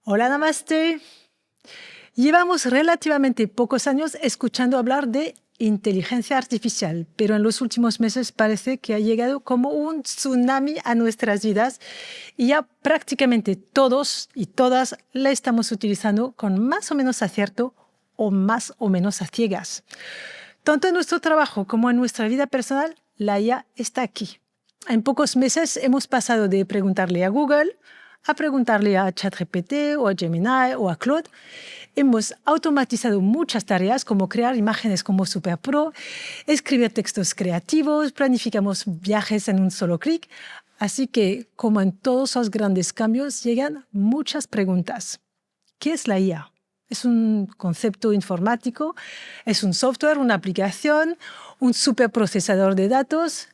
Hola, Namaste. Llevamos relativamente pocos años escuchando hablar de inteligencia artificial, pero en los últimos meses parece que ha llegado como un tsunami a nuestras vidas y ya prácticamente todos y todas la estamos utilizando con más o menos acierto o más o menos a ciegas. Tanto en nuestro trabajo como en nuestra vida personal, la IA está aquí. En pocos meses hemos pasado de preguntarle a Google a preguntarle a ChatGPT o a Gemini o a Claude. Hemos automatizado muchas tareas como crear imágenes como SuperPro, escribir textos creativos, planificamos viajes en un solo clic. Así que, como en todos los grandes cambios, llegan muchas preguntas. ¿Qué es la IA? ¿Es un concepto informático? ¿Es un software, una aplicación, un superprocesador de datos?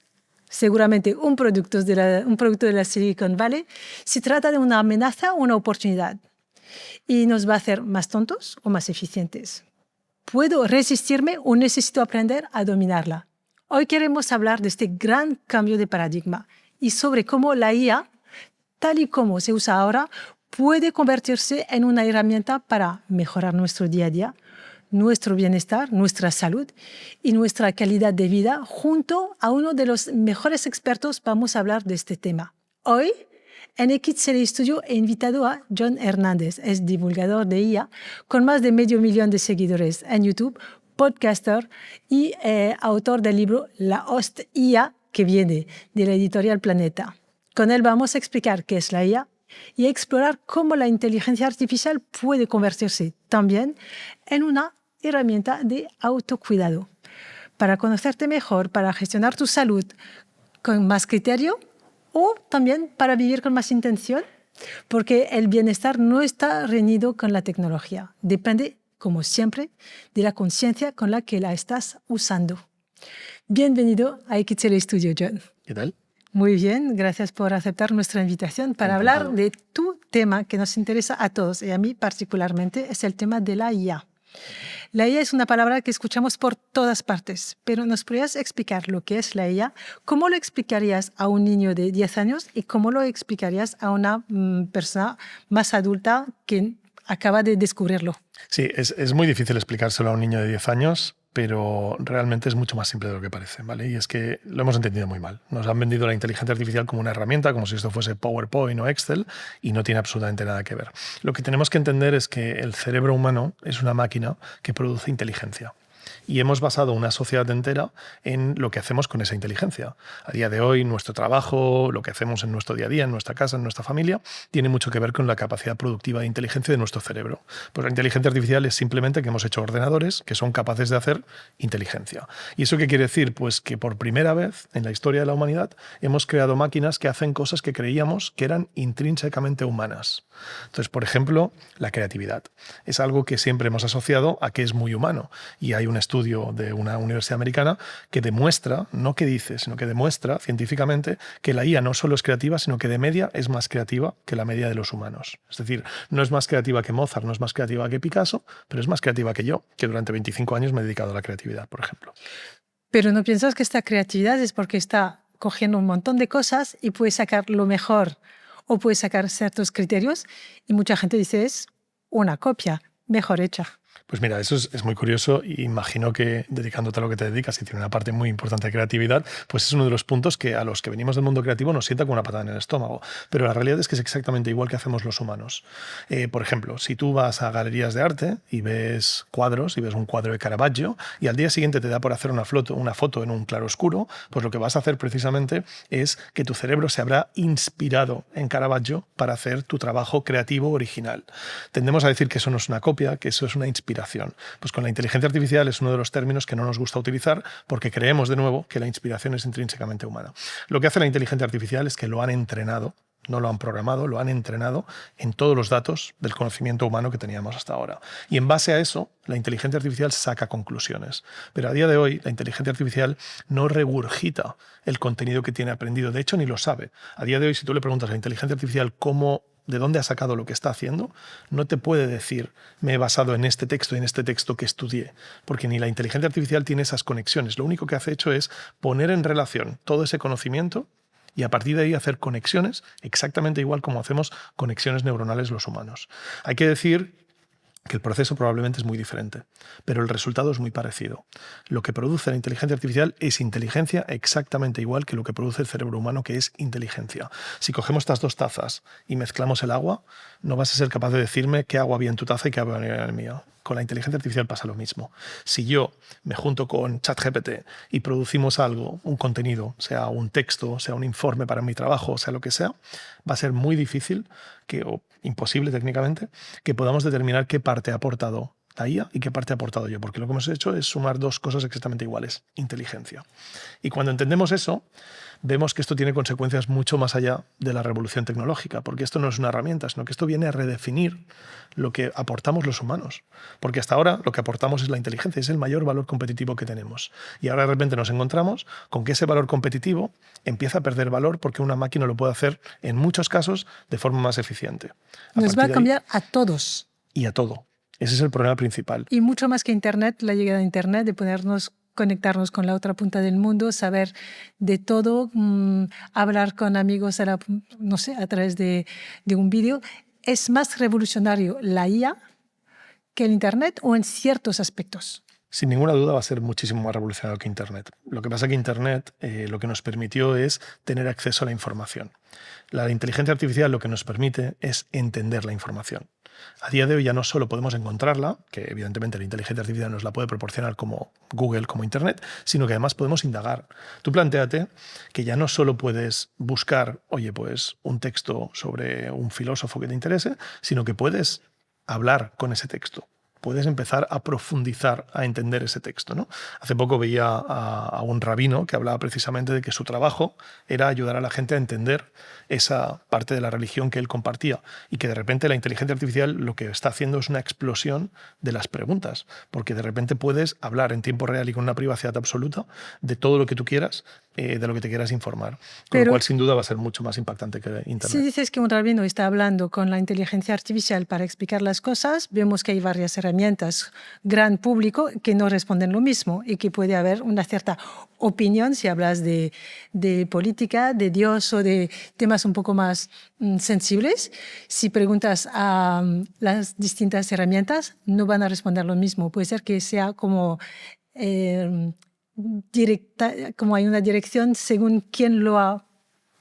Seguramente un producto de la Silicon Valley. ¿Se trata de una amenaza o una oportunidad? ¿Y nos va a hacer más tontos o más eficientes? ¿Puedo resistirme o necesito aprender a dominarla? Hoy queremos hablar de este gran cambio de paradigma y sobre cómo la IA, tal y como se usa ahora, puede convertirse en una herramienta para mejorar nuestro día a día, nuestro bienestar, nuestra salud y nuestra calidad de vida. Junto a uno de los mejores expertos vamos a hablar de este tema. Hoy, en XL Studio he invitado a John Hernández, es divulgador de IA, con más de 500.000 de seguidores en YouTube, podcaster y autor del libro La Host IA que viene, de la editorial Planeta. Con él vamos a explicar qué es la IA y a explorar cómo la inteligencia artificial puede convertirse también en una herramienta de autocuidado. Para conocerte mejor, para gestionar tu salud con más criterio o también para vivir con más intención, porque el bienestar no está reñido con la tecnología. Depende, como siempre, de la conciencia con la que la estás usando. Bienvenido a XL Studio, John. ¿Qué tal? Muy bien, gracias por aceptar nuestra invitación para hablar de tu tema que nos interesa a todos y a mí particularmente, es el tema de la IA. La IA es una palabra que escuchamos por todas partes, pero ¿nos podrías explicar lo que es la IA? ¿Cómo lo explicarías a un niño de 10 años y cómo lo explicarías a una persona más adulta que acaba de descubrirlo? Sí, es muy difícil explicárselo a un niño de 10 años, pero realmente es mucho más simple de lo que parece, ¿vale? Y es que lo hemos entendido muy mal. Nos han vendido la inteligencia artificial como una herramienta, como si esto fuese PowerPoint o Excel, y no tiene absolutamente nada que ver. Lo que tenemos que entender es que el cerebro humano es una máquina que produce inteligencia. Y hemos basado una sociedad entera en lo que hacemos con esa inteligencia. A día de hoy, nuestro trabajo, lo que hacemos en nuestro día a día, en nuestra casa, en nuestra familia, tiene mucho que ver con la capacidad productiva de inteligencia de nuestro cerebro. Pues la inteligencia artificial es simplemente que hemos hecho ordenadores que son capaces de hacer inteligencia. ¿Y eso qué quiere decir? Pues que por primera vez en la historia de la humanidad hemos creado máquinas que hacen cosas que creíamos que eran intrínsecamente humanas. Entonces, por ejemplo, la creatividad. Es algo que siempre hemos asociado a que es muy humano. Y hay un estudio de una universidad americana que demuestra, no que dice, sino que demuestra científicamente que la IA no solo es creativa, sino que de media es más creativa que la media de los humanos. Es decir, no es más creativa que Mozart, no es más creativa que Picasso, pero es más creativa que yo, que durante 25 años me he dedicado a la creatividad, por ejemplo. Pero ¿no piensas que esta creatividad es porque está cogiendo un montón de cosas y puede sacar lo mejor o puede sacar ciertos criterios? Y mucha gente dice es una copia mejor hecha. Pues mira, eso es muy curioso y imagino que dedicándote a lo que te dedicas y tiene una parte muy importante de creatividad, pues es uno de los puntos que a los que venimos del mundo creativo nos sienta como una patada en el estómago. Pero la realidad es que es exactamente igual que hacemos los humanos. Por ejemplo, si tú vas a galerías de arte y ves cuadros y ves un cuadro de Caravaggio y al día siguiente te da por hacer una foto en un claroscuro, pues lo que vas a hacer precisamente es que tu cerebro se habrá inspirado en Caravaggio para hacer tu trabajo creativo original. Tendemos a decir que eso no es una copia, que eso es una inspiración. Pues con la inteligencia artificial es uno de los términos que no nos gusta utilizar porque creemos de nuevo que la inspiración es intrínsecamente humana. Lo que hace la inteligencia artificial es que lo han entrenado, no lo han programado, lo han entrenado en todos los datos del conocimiento humano que teníamos hasta ahora. Y en base a eso, la inteligencia artificial saca conclusiones. Pero a día de hoy, la inteligencia artificial no regurgita el contenido que tiene aprendido. De hecho, ni lo sabe. A día de hoy, si tú le preguntas a la inteligencia artificial de dónde ha sacado lo que está haciendo, no te puede decir, me he basado en este texto y en este texto que estudié, porque ni la inteligencia artificial tiene esas conexiones. Lo único que ha hecho es poner en relación todo ese conocimiento y a partir de ahí hacer conexiones exactamente igual como hacemos conexiones neuronales los humanos. Hay que decir que el proceso probablemente es muy diferente, pero el resultado es muy parecido. Lo que produce la inteligencia artificial es inteligencia exactamente igual que lo que produce el cerebro humano, que es inteligencia. Si cogemos estas dos tazas y mezclamos el agua, no vas a ser capaz de decirme qué agua había en tu taza y qué agua había en la mía. Con la inteligencia artificial pasa lo mismo. Si yo me junto con ChatGPT y producimos algo, un contenido, sea un texto, sea un informe para mi trabajo, sea lo que sea, va a ser muy difícil, o imposible técnicamente, que podamos determinar qué parte ha aportado la IA y qué parte ha aportado yo, porque lo que hemos hecho es sumar dos cosas exactamente iguales, inteligencia. Y cuando entendemos eso, vemos que esto tiene consecuencias mucho más allá de la revolución tecnológica, porque esto no es una herramienta, sino que esto viene a redefinir lo que aportamos los humanos. Porque hasta ahora lo que aportamos es la inteligencia, es el mayor valor competitivo que tenemos. Y ahora de repente nos encontramos con que ese valor competitivo empieza a perder valor porque una máquina lo puede hacer en muchos casos de forma más eficiente. Nos va a cambiar a todos. Y a todo. Ese es el problema principal. Y mucho más que Internet, la llegada de Internet, de podernos conectarnos con la otra punta del mundo, saber de todo, hablar con amigos no sé, a través de un vídeo. ¿Es más revolucionario la IA que el Internet o en ciertos aspectos? Sin ninguna duda va a ser muchísimo más revolucionario que Internet. Lo que pasa es que Internet lo que nos permitió es tener acceso a la información. La inteligencia artificial lo que nos permite es entender la información. A día de hoy ya no solo podemos encontrarla, que evidentemente la inteligencia artificial nos la puede proporcionar como Google, como Internet, sino que además podemos indagar. Tú plantéate que ya no solo puedes buscar, oye, pues un texto sobre un filósofo que te interese, sino que puedes hablar con ese texto. Puedes empezar a profundizar, a entender ese texto, ¿no? Hace poco veía a un rabino que hablaba precisamente de que su trabajo era ayudar a la gente a entender esa parte de la religión que él compartía y que de repente la inteligencia artificial lo que está haciendo es una explosión de las preguntas, porque de repente puedes hablar en tiempo real y con una privacidad absoluta de todo lo que tú quieras, de lo que te quieras informar. Con lo cual, sin duda, va a ser mucho más impactante que Internet. Si dices que un rabino está hablando con la inteligencia artificial para explicar las cosas, vemos que hay varias herramientas, gran público, que no responden lo mismo y que puede haber una cierta opinión si hablas de política, de Dios o de temas un poco más sensibles. Si preguntas a las distintas herramientas, no van a responder lo mismo. Puede ser que sea como directa, como hay una dirección según quién lo ha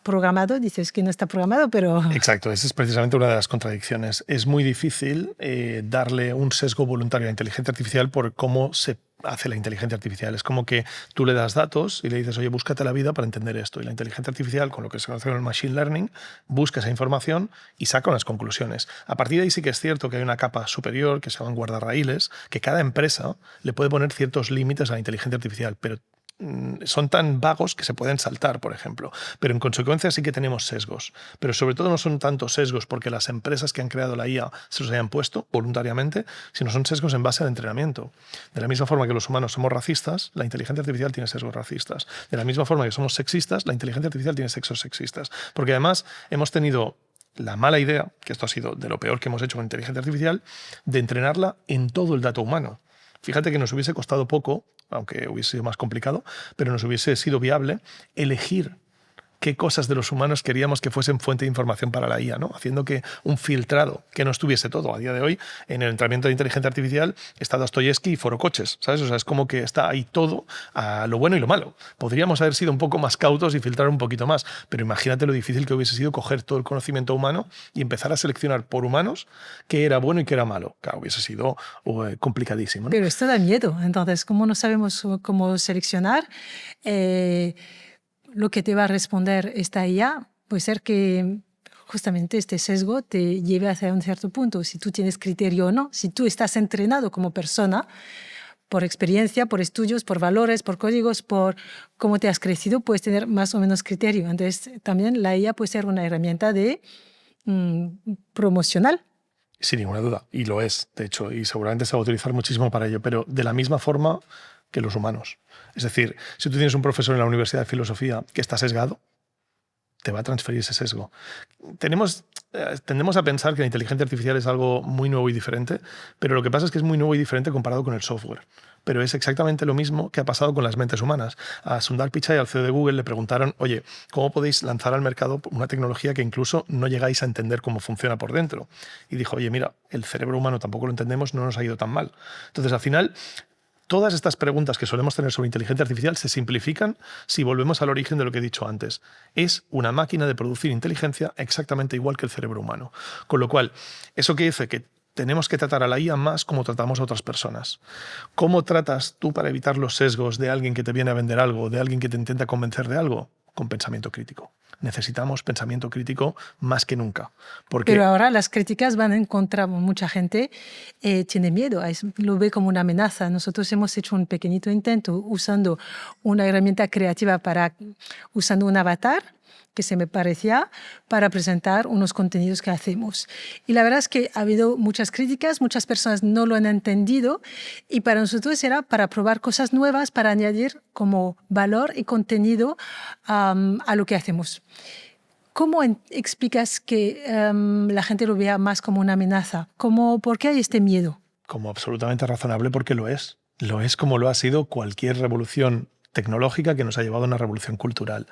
programado. Dices que no está programado, pero... Exacto, esa es precisamente una de las contradicciones. Es muy difícil darle un sesgo voluntario a la inteligencia artificial por cómo se hace la inteligencia artificial. Es como que tú le das datos y le dices, oye, búscate la vida para entender esto. Y la inteligencia artificial, con lo que se conoce como el machine learning, busca esa información y saca unas conclusiones. A partir de ahí sí que es cierto que hay una capa superior, que se llaman guardarraíles, que cada empresa le puede poner ciertos límites a la inteligencia artificial, pero son tan vagos que se pueden saltar, por ejemplo. Pero en consecuencia sí que tenemos sesgos. Pero sobre todo no son tantos sesgos porque las empresas que han creado la IA se los hayan puesto voluntariamente, sino son sesgos en base al entrenamiento. De la misma forma que los humanos somos racistas, la inteligencia artificial tiene sesgos racistas. De la misma forma que somos sexistas, la inteligencia artificial tiene sesgos sexistas. Porque además hemos tenido la mala idea, que esto ha sido de lo peor que hemos hecho con inteligencia artificial, de entrenarla en todo el dato humano. Fíjate que nos hubiese costado poco, aunque hubiese sido más complicado, pero nos hubiese sido viable elegir qué cosas de los humanos queríamos que fuesen fuente de información para la IA, ¿no? Haciendo que un filtrado, que no estuviese todo. A día de hoy, en el entrenamiento de inteligencia artificial está Dostoyevsky y Foro Coches, ¿sabes? O sea, es como que está ahí todo, a lo bueno y lo malo. Podríamos haber sido un poco más cautos y filtrar un poquito más, pero imagínate lo difícil que hubiese sido coger todo el conocimiento humano y empezar a seleccionar por humanos qué era bueno y qué era malo. Claro, hubiese sido complicadísimo, ¿no? Pero esto da miedo. Entonces, como no sabemos cómo seleccionar, lo que te va a responder esta IA puede ser que justamente este sesgo te lleve hacia un cierto punto. Si tú tienes criterio o no, si tú estás entrenado como persona, por experiencia, por estudios, por valores, por códigos, por cómo te has crecido, puedes tener más o menos criterio. Entonces, también la IA puede ser una herramienta de promocional. Sin ninguna duda, y lo es, de hecho, y seguramente se va a utilizar muchísimo para ello, pero de la misma forma que los humanos. Es decir, si tú tienes un profesor en la Universidad de Filosofía que está sesgado, te va a transferir ese sesgo. Tendemos a pensar que la inteligencia artificial es algo muy nuevo y diferente, pero lo que pasa es que es muy nuevo y diferente comparado con el software. Pero es exactamente lo mismo que ha pasado con las mentes humanas. A Sundar Pichai, al CEO de Google, le preguntaron, oye, ¿cómo podéis lanzar al mercado una tecnología que incluso no llegáis a entender cómo funciona por dentro? Y dijo, oye, mira, el cerebro humano tampoco lo entendemos, no nos ha ido tan mal. Entonces, al final, todas estas preguntas que solemos tener sobre inteligencia artificial se simplifican si volvemos al origen de lo que he dicho antes. Es una máquina de producir inteligencia exactamente igual que el cerebro humano. Con lo cual, eso que dice que tenemos que tratar a la IA más como tratamos a otras personas. ¿Cómo tratas tú para evitar los sesgos de alguien que te viene a vender algo, de alguien que te intenta convencer de algo? Con pensamiento crítico. Necesitamos pensamiento crítico más que nunca. Porque Pero ahora las críticas van en contra. Mucha gente tiene miedo, lo ve como una amenaza. Nosotros hemos hecho un pequeñito intento usando una herramienta creativa usando un avatar que se me parecía para presentar unos contenidos que hacemos. Y la verdad es que ha habido muchas críticas, muchas personas no lo han entendido y para nosotros era para probar cosas nuevas, para añadir como valor y contenido a lo que hacemos. ¿Cómo explicas que la gente lo vea más como una amenaza? ¿Por qué hay este miedo? Como absolutamente razonable porque lo es. Lo es como lo ha sido cualquier revolución tecnológica que nos ha llevado a una revolución cultural.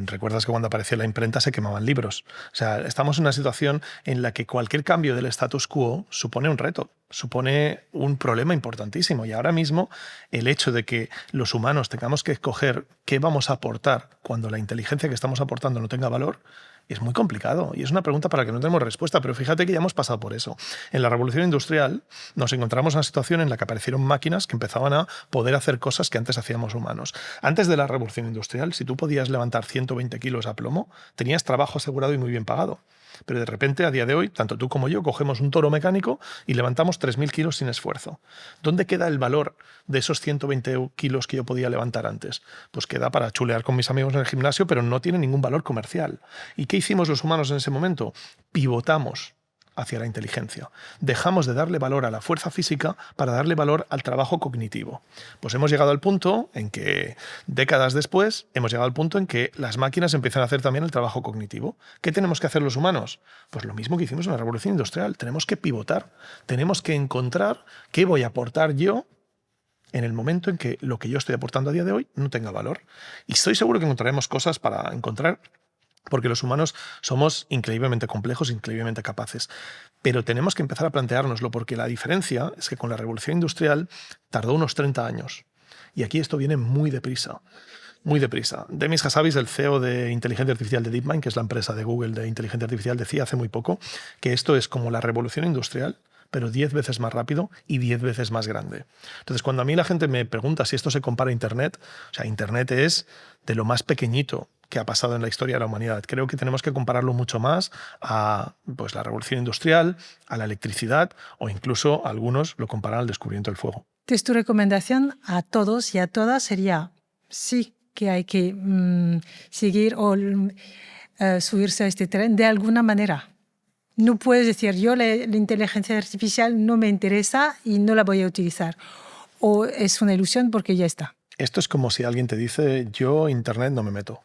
Recuerdas que cuando apareció la imprenta se quemaban libros. O sea, estamos en una situación en la que cualquier cambio del status quo supone un reto, supone un problema importantísimo. Y ahora mismo el hecho de que los humanos tengamos que escoger qué vamos a aportar cuando la inteligencia que estamos aportando no tenga valor, es muy complicado y es una pregunta para la que no tenemos respuesta, pero fíjate que ya hemos pasado por eso. En la revolución industrial nos encontramos en una situación en la que aparecieron máquinas que empezaban a poder hacer cosas que antes hacíamos humanos. Antes de la revolución industrial, si tú podías levantar 120 kilos a plomo, tenías trabajo asegurado y muy bien pagado. Pero de repente, a día de hoy, tanto tú como yo cogemos un toro mecánico y levantamos 3.000 kilos sin esfuerzo. ¿Dónde queda el valor de esos 120 kilos que yo podía levantar antes? Pues queda para chulear con mis amigos en el gimnasio, pero no tiene ningún valor comercial. ¿Y qué hicimos los humanos en ese momento? Pivotamos hacia la inteligencia. Dejamos de darle valor a la fuerza física para darle valor al trabajo cognitivo. Pues hemos llegado al punto en que, décadas después, hemos llegado al punto en que las máquinas empiezan a hacer también el trabajo cognitivo. ¿Qué tenemos que hacer los humanos? Pues lo mismo que hicimos en la revolución industrial. Tenemos que pivotar. Tenemos que encontrar qué voy a aportar yo en el momento en que lo que yo estoy aportando a día de hoy no tenga valor. Y estoy seguro que encontraremos cosas para encontrar, porque los humanos somos increíblemente complejos, increíblemente capaces. Pero tenemos que empezar a planteárnoslo, porque la diferencia es que con la revolución industrial tardó unos 30 años. Y aquí esto viene muy deprisa. Muy deprisa. Demis Hassabis, el CEO de inteligencia artificial de DeepMind, que es la empresa de Google de inteligencia artificial, decía hace muy poco que esto es como la revolución industrial, pero 10 veces más rápido y 10 veces más grande. Entonces, cuando a mí la gente me pregunta si esto se compara a Internet, o sea, Internet es de lo más pequeñito que ha pasado en la historia de la humanidad. Creo que tenemos que compararlo mucho más a pues, la revolución industrial, a la electricidad, o incluso algunos lo comparan al descubrimiento del fuego. Entonces, tu recomendación a todos y a todas sería, sí, que hay que seguir o subirse a este tren de alguna manera. No puedes decir, yo la inteligencia artificial no me interesa y no la voy a utilizar. O es una ilusión porque ya está. Esto es como si alguien te dice, yo Internet no me meto.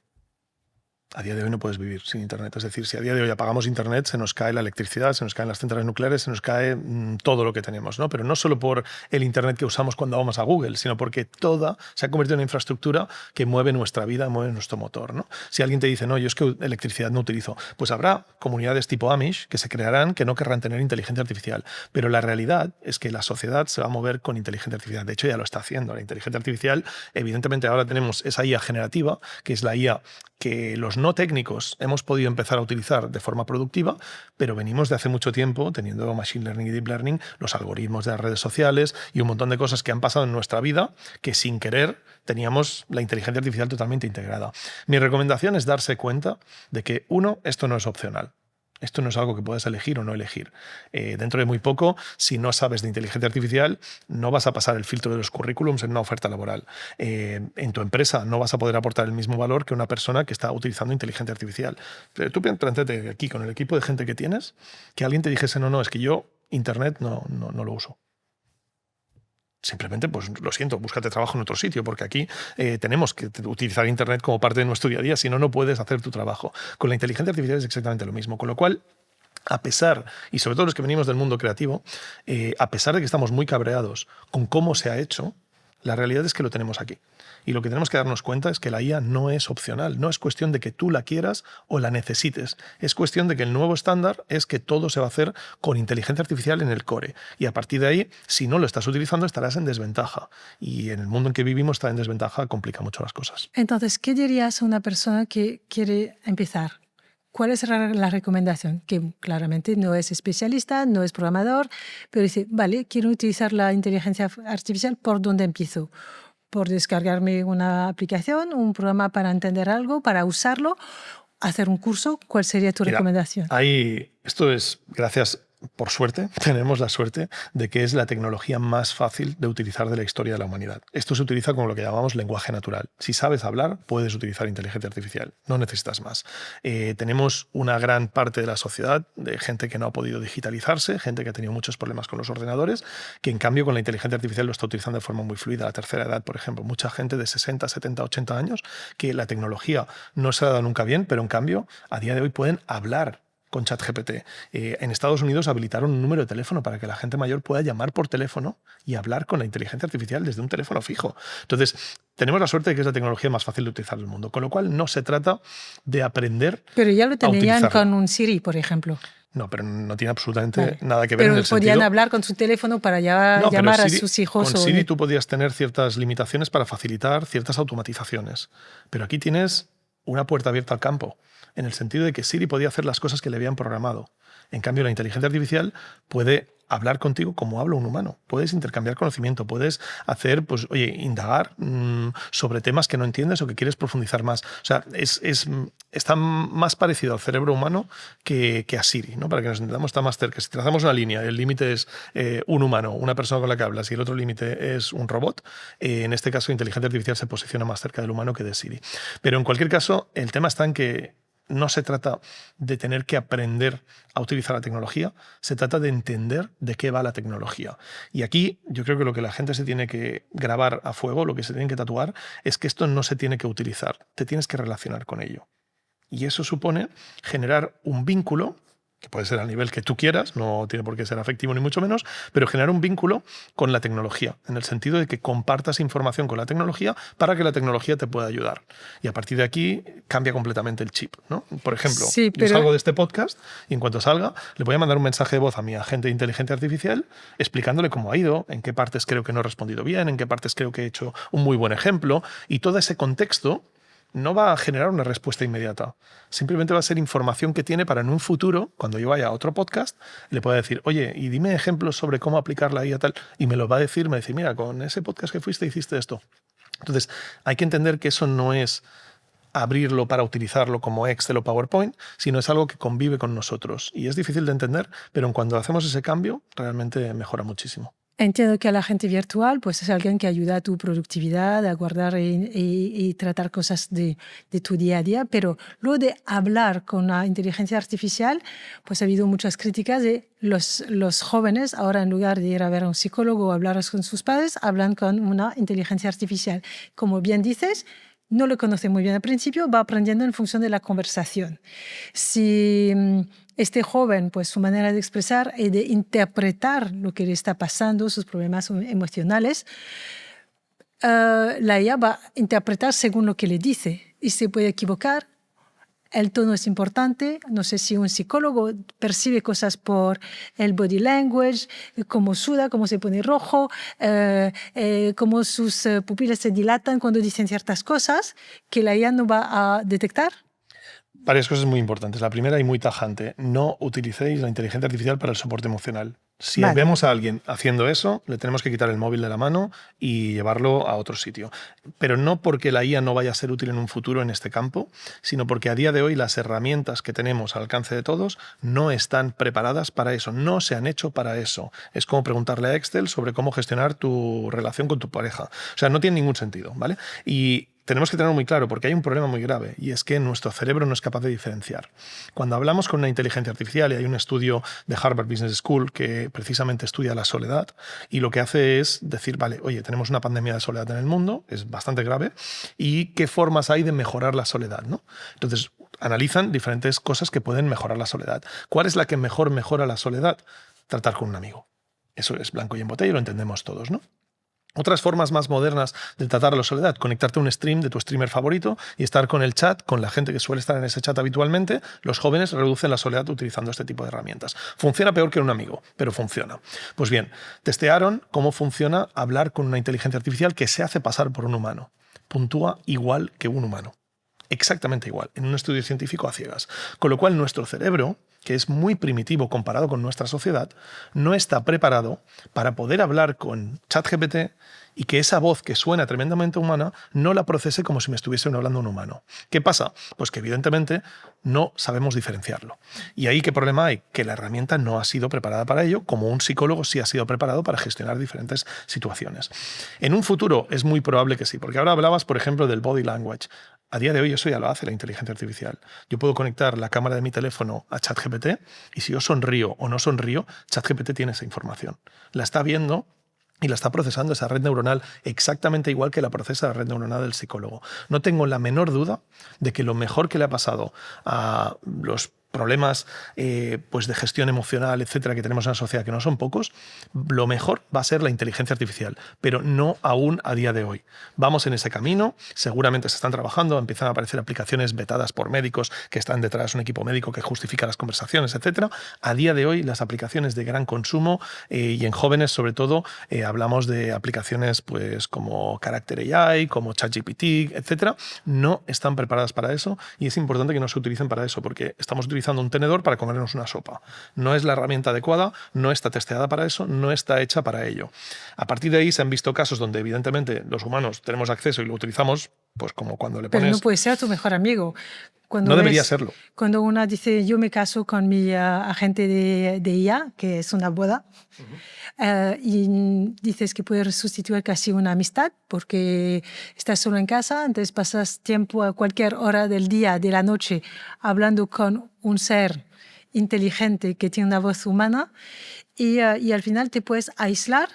A día de hoy no puedes vivir sin Internet. Es decir, si a día de hoy apagamos Internet, se nos cae la electricidad, se nos caen las centrales nucleares, se nos cae todo lo que tenemos, ¿no? Pero no solo por el Internet que usamos cuando vamos a Google, sino porque toda se ha convertido en una infraestructura que mueve nuestra vida, mueve nuestro motor, ¿no? Si alguien te dice, no, yo es que electricidad no utilizo, pues habrá comunidades tipo Amish que se crearán que no querrán tener inteligencia artificial. Pero la realidad es que la sociedad se va a mover con inteligencia artificial. De hecho, ya lo está haciendo. La inteligencia artificial, evidentemente, ahora tenemos esa IA generativa, que es la IA que los no técnicos hemos podido empezar a utilizar de forma productiva, pero venimos de hace mucho tiempo teniendo Machine Learning y Deep Learning, los algoritmos de las redes sociales y un montón de cosas que han pasado en nuestra vida que sin querer teníamos la inteligencia artificial totalmente integrada. Mi recomendación es darse cuenta de que, uno, esto no es opcional. Esto no es algo que puedas elegir o no elegir. Dentro de muy poco, si no sabes de inteligencia artificial, no vas a pasar el filtro de los currículums en una oferta laboral. En tu empresa no vas a poder aportar el mismo valor que una persona que está utilizando inteligencia artificial. Pero tú plantéate aquí, con el equipo de gente que tienes, que alguien te dijese, no, es que yo Internet no lo uso. simplemente, pues lo siento, búscate trabajo en otro sitio, porque aquí tenemos que utilizar Internet como parte de nuestro día a día, si no, no puedes hacer tu trabajo. Con la inteligencia artificial es exactamente lo mismo, con lo cual, a pesar, y sobre todo los que venimos del mundo creativo, a pesar de que estamos muy cabreados con cómo se ha hecho, la realidad es que lo tenemos aquí. Y lo que tenemos que darnos cuenta es que la IA no es opcional, no es cuestión de que tú la quieras o la necesites. Es cuestión de que el nuevo estándar es que todo se va a hacer con inteligencia artificial en el core. Y a partir de ahí, si no lo estás utilizando, estarás en desventaja. Y en el mundo en que vivimos, estar en desventaja complica mucho las cosas. Entonces, ¿qué dirías a una persona que quiere empezar? ¿Cuál es la recomendación? Que claramente no es especialista, no es programador, pero dice, vale, quiero utilizar la inteligencia artificial, ¿por dónde empiezo? ¿Por descargarme una aplicación, un programa para entender algo, para usarlo, hacer un curso? ¿Cuál sería tu recomendación? Esto es, gracias, por suerte, tenemos la suerte de que es la tecnología más fácil de utilizar de la historia de la humanidad. Esto se utiliza como lo que llamamos lenguaje natural. Si sabes hablar, puedes utilizar inteligencia artificial. No necesitas más. Tenemos una gran parte de la sociedad de gente que no ha podido digitalizarse, gente que ha tenido muchos problemas con los ordenadores, que en cambio con la inteligencia artificial lo está utilizando de forma muy fluida. La tercera edad, por ejemplo, mucha gente de 60, 70, 80 años que la tecnología no se ha dado nunca bien, pero en cambio a día de hoy pueden hablar con ChatGPT. En Estados Unidos habilitaron un número de teléfono para que la gente mayor pueda llamar por teléfono y hablar con la inteligencia artificial desde un teléfono fijo. Entonces, tenemos la suerte de que es la tecnología más fácil de utilizar del mundo, con lo cual no se trata de aprender. Pero ya lo tenían con un Siri, por ejemplo. No, pero no tiene absolutamente nada que ver. Pero podían hablar con su teléfono para llamar a sus hijos. Con Siri tú podías tener ciertas limitaciones para facilitar ciertas automatizaciones. Pero aquí tienes una puerta abierta al campo, en el sentido de que Siri podía hacer las cosas que le habían programado. En cambio, la inteligencia artificial puede hablar contigo como habla un humano. Puedes intercambiar conocimiento, puedes hacer, pues, oye, indagar sobre temas que no entiendes o que quieres profundizar más. O sea, está más parecido al cerebro humano que a Siri, ¿no? Para que nos entendamos, está más cerca. Si trazamos una línea, el límite es un humano, una persona con la que hablas, y el otro límite es un robot, en este caso, la inteligencia artificial se posiciona más cerca del humano que de Siri. Pero en cualquier caso, el tema está en que no se trata de tener que aprender a utilizar la tecnología, se trata de entender de qué va la tecnología. Y aquí yo creo que lo que la gente se tiene que grabar a fuego, lo que se tiene que tatuar, es que esto no se tiene que utilizar, te tienes que relacionar con ello. Y eso supone generar un vínculo, que puede ser al nivel que tú quieras, no tiene por qué ser afectivo ni mucho menos, pero generar un vínculo con la tecnología, en el sentido de que compartas información con la tecnología para que la tecnología te pueda ayudar. Y a partir de aquí cambia completamente el chip, ¿no? Por ejemplo, yo salgo de este podcast y en cuanto salga le voy a mandar un mensaje de voz a mi agente de inteligencia artificial explicándole cómo ha ido, en qué partes creo que no he respondido bien, en qué partes creo que he hecho un muy buen ejemplo, y todo ese contexto no va a generar una respuesta inmediata. Simplemente va a ser información que tiene para en un futuro, cuando yo vaya a otro podcast, le pueda decir, oye, y dime ejemplos sobre cómo aplicar la IA tal, y me lo va a decir, me dice, mira, con ese podcast que fuiste hiciste esto. Entonces, hay que entender que eso no es abrirlo para utilizarlo como Excel o PowerPoint, sino es algo que convive con nosotros. Y es difícil de entender, pero cuando hacemos ese cambio, realmente mejora muchísimo. Entiendo que el agente virtual pues, es alguien que ayuda a tu productividad, a guardar y tratar cosas de tu día a día, pero luego de hablar con la inteligencia artificial, pues ha habido muchas críticas de los jóvenes, ahora en lugar de ir a ver a un psicólogo o hablar con sus padres, hablan con una inteligencia artificial. Como bien dices, no lo conoce muy bien al principio, va aprendiendo en función de la conversación. Si este joven, pues su manera de expresar y de interpretar lo que le está pasando, sus problemas emocionales, la IA va a interpretar según lo que le dice y se puede equivocar. El tono es importante. No sé si un psicólogo percibe cosas por el body language, cómo suda, cómo se pone rojo, cómo sus pupilas se dilatan cuando dicen ciertas cosas que la IA no va a detectar. Varias cosas muy importantes. La primera y muy tajante, no utilicéis la inteligencia artificial para el soporte emocional. Si vemos a alguien haciendo eso, le tenemos que quitar el móvil de la mano y llevarlo a otro sitio. Pero no porque la IA no vaya a ser útil en un futuro en este campo, sino porque a día de hoy las herramientas que tenemos al alcance de todos no están preparadas para eso, no se han hecho para eso. Es como preguntarle a Excel sobre cómo gestionar tu relación con tu pareja. O sea, no tiene ningún sentido, ¿vale? Y tenemos que tenerlo muy claro porque hay un problema muy grave y es que nuestro cerebro no es capaz de diferenciar. Cuando hablamos con una inteligencia artificial, y hay un estudio de Harvard Business School que precisamente estudia la soledad y lo que hace es decir, vale, oye, tenemos una pandemia de soledad en el mundo, es bastante grave, y qué formas hay de mejorar la soledad, ¿no? Entonces, analizan diferentes cosas que pueden mejorar la soledad. ¿Cuál es la que mejor mejora la soledad? Tratar con un amigo. Eso es blanco y en botella y lo entendemos todos, ¿no? Otras formas más modernas de tratar la soledad, conectarte a un stream de tu streamer favorito y estar con el chat, con la gente que suele estar en ese chat habitualmente. Los jóvenes reducen la soledad utilizando este tipo de herramientas. Funciona peor que un amigo, pero funciona. Pues bien, testearon cómo funciona hablar con una inteligencia artificial que se hace pasar por un humano. Puntúa igual que un humano. Exactamente igual, en un estudio científico a ciegas. Con lo cual nuestro cerebro, que es muy primitivo comparado con nuestra sociedad, no está preparado para poder hablar con ChatGPT y que esa voz que suena tremendamente humana no la procese como si me estuviese hablando un humano. ¿Qué pasa? Pues que evidentemente no sabemos diferenciarlo. ¿Y ahí qué problema hay? Que la herramienta no ha sido preparada para ello, como un psicólogo sí ha sido preparado para gestionar diferentes situaciones. En un futuro es muy probable que sí, porque ahora hablabas, por ejemplo, del body language. A día de hoy eso ya lo hace la inteligencia artificial. Yo puedo conectar la cámara de mi teléfono a ChatGPT y si yo sonrío o no sonrío, ChatGPT tiene esa información. La está viendo y la está procesando esa red neuronal exactamente igual que la procesa la red neuronal del psicólogo. No tengo la menor duda de que lo mejor que le ha pasado a los problemas pues de gestión emocional, etcétera, que tenemos en la sociedad, que no son pocos, lo mejor va a ser la inteligencia artificial, pero no aún a día de hoy. Vamos en ese camino, seguramente se están trabajando, empiezan a aparecer aplicaciones vetadas por médicos que están detrás de un equipo médico que justifica las conversaciones, etcétera. A día de hoy, las aplicaciones de gran consumo y en jóvenes, sobre todo, hablamos de aplicaciones pues, como Character AI, como ChatGPT, etcétera, no están preparadas para eso y es importante que no se utilicen para eso porque estamos utilizando un tenedor para comernos una sopa. No es la herramienta adecuada, no está testeada para eso, no está hecha para ello. A partir de ahí se han visto casos donde evidentemente los humanos tenemos acceso y lo utilizamos, pues como cuando le pones... Pero no puede ser tu mejor amigo. No debería serlo. Cuando una dice, yo me caso con mi agente de IA, que es una boda, y dices que puedes sustituir casi una amistad porque estás solo en casa, entonces pasas tiempo a cualquier hora del día, de la noche, hablando con un ser inteligente que tiene una voz humana y al final te puedes aislar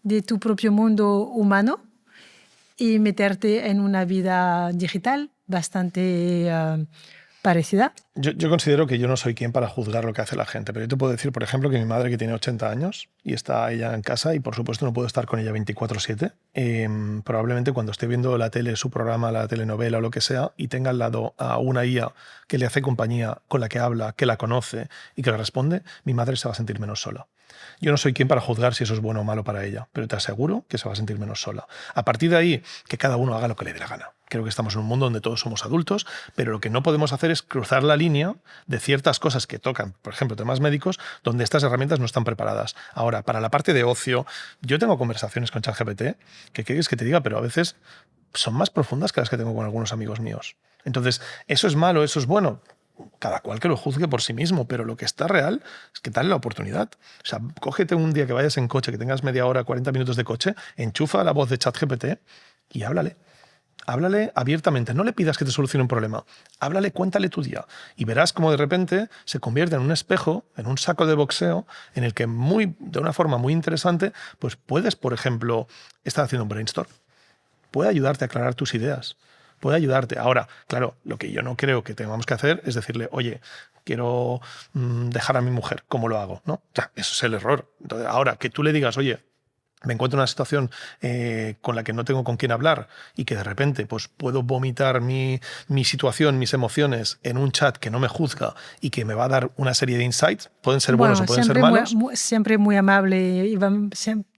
de tu propio mundo humano y meterte en una vida digital bastante parecida. Yo considero que yo no soy quien para juzgar lo que hace la gente, pero yo te puedo decir, por ejemplo, que mi madre, que tiene 80 años y está ella en casa y por supuesto no puedo estar con ella 24/7, probablemente cuando esté viendo la tele, su programa, la telenovela o lo que sea, y tenga al lado a una IA que le hace compañía, con la que habla, que la conoce y que le responde, mi madre se va a sentir menos sola. Yo no soy quien para juzgar si eso es bueno o malo para ella, pero te aseguro que se va a sentir menos sola. A partir de ahí, que cada uno haga lo que le dé la gana. Creo que estamos en un mundo donde todos somos adultos, pero lo que no podemos hacer es cruzar la línea de ciertas cosas que tocan, por ejemplo, temas médicos, donde estas herramientas no están preparadas. Ahora, para la parte de ocio, yo tengo conversaciones con ChatGPT que quieres que te diga, pero a veces son más profundas que las que tengo con algunos amigos míos. Entonces, ¿eso es malo, eso es bueno? Cada cual que lo juzgue por sí mismo, pero lo que está real es que dale la oportunidad. O sea, cógete un día que vayas en coche, que tengas media hora, 40 minutos de coche, enchufa la voz de ChatGPT y háblale. Háblale abiertamente, no le pidas que te solucione un problema. Háblale, cuéntale tu día y verás cómo de repente se convierte en un espejo, en un saco de boxeo, en el que de una forma muy interesante pues puedes, por ejemplo, estar haciendo un brainstorm. Puede ayudarte a aclarar tus ideas. Puede ayudarte. Ahora, claro, lo que yo no creo que tengamos que hacer es decirle, oye, quiero dejar a mi mujer, ¿cómo lo hago? ¿No? O sea, eso es el error. Entonces, ahora, que tú le digas, oye, me encuentro en una situación con la que no tengo con quién hablar y que de repente pues, puedo vomitar mi situación, mis emociones en un chat que no me juzga y que me va a dar una serie de insights, pueden ser buenos o pueden ser malos. Siempre muy amable y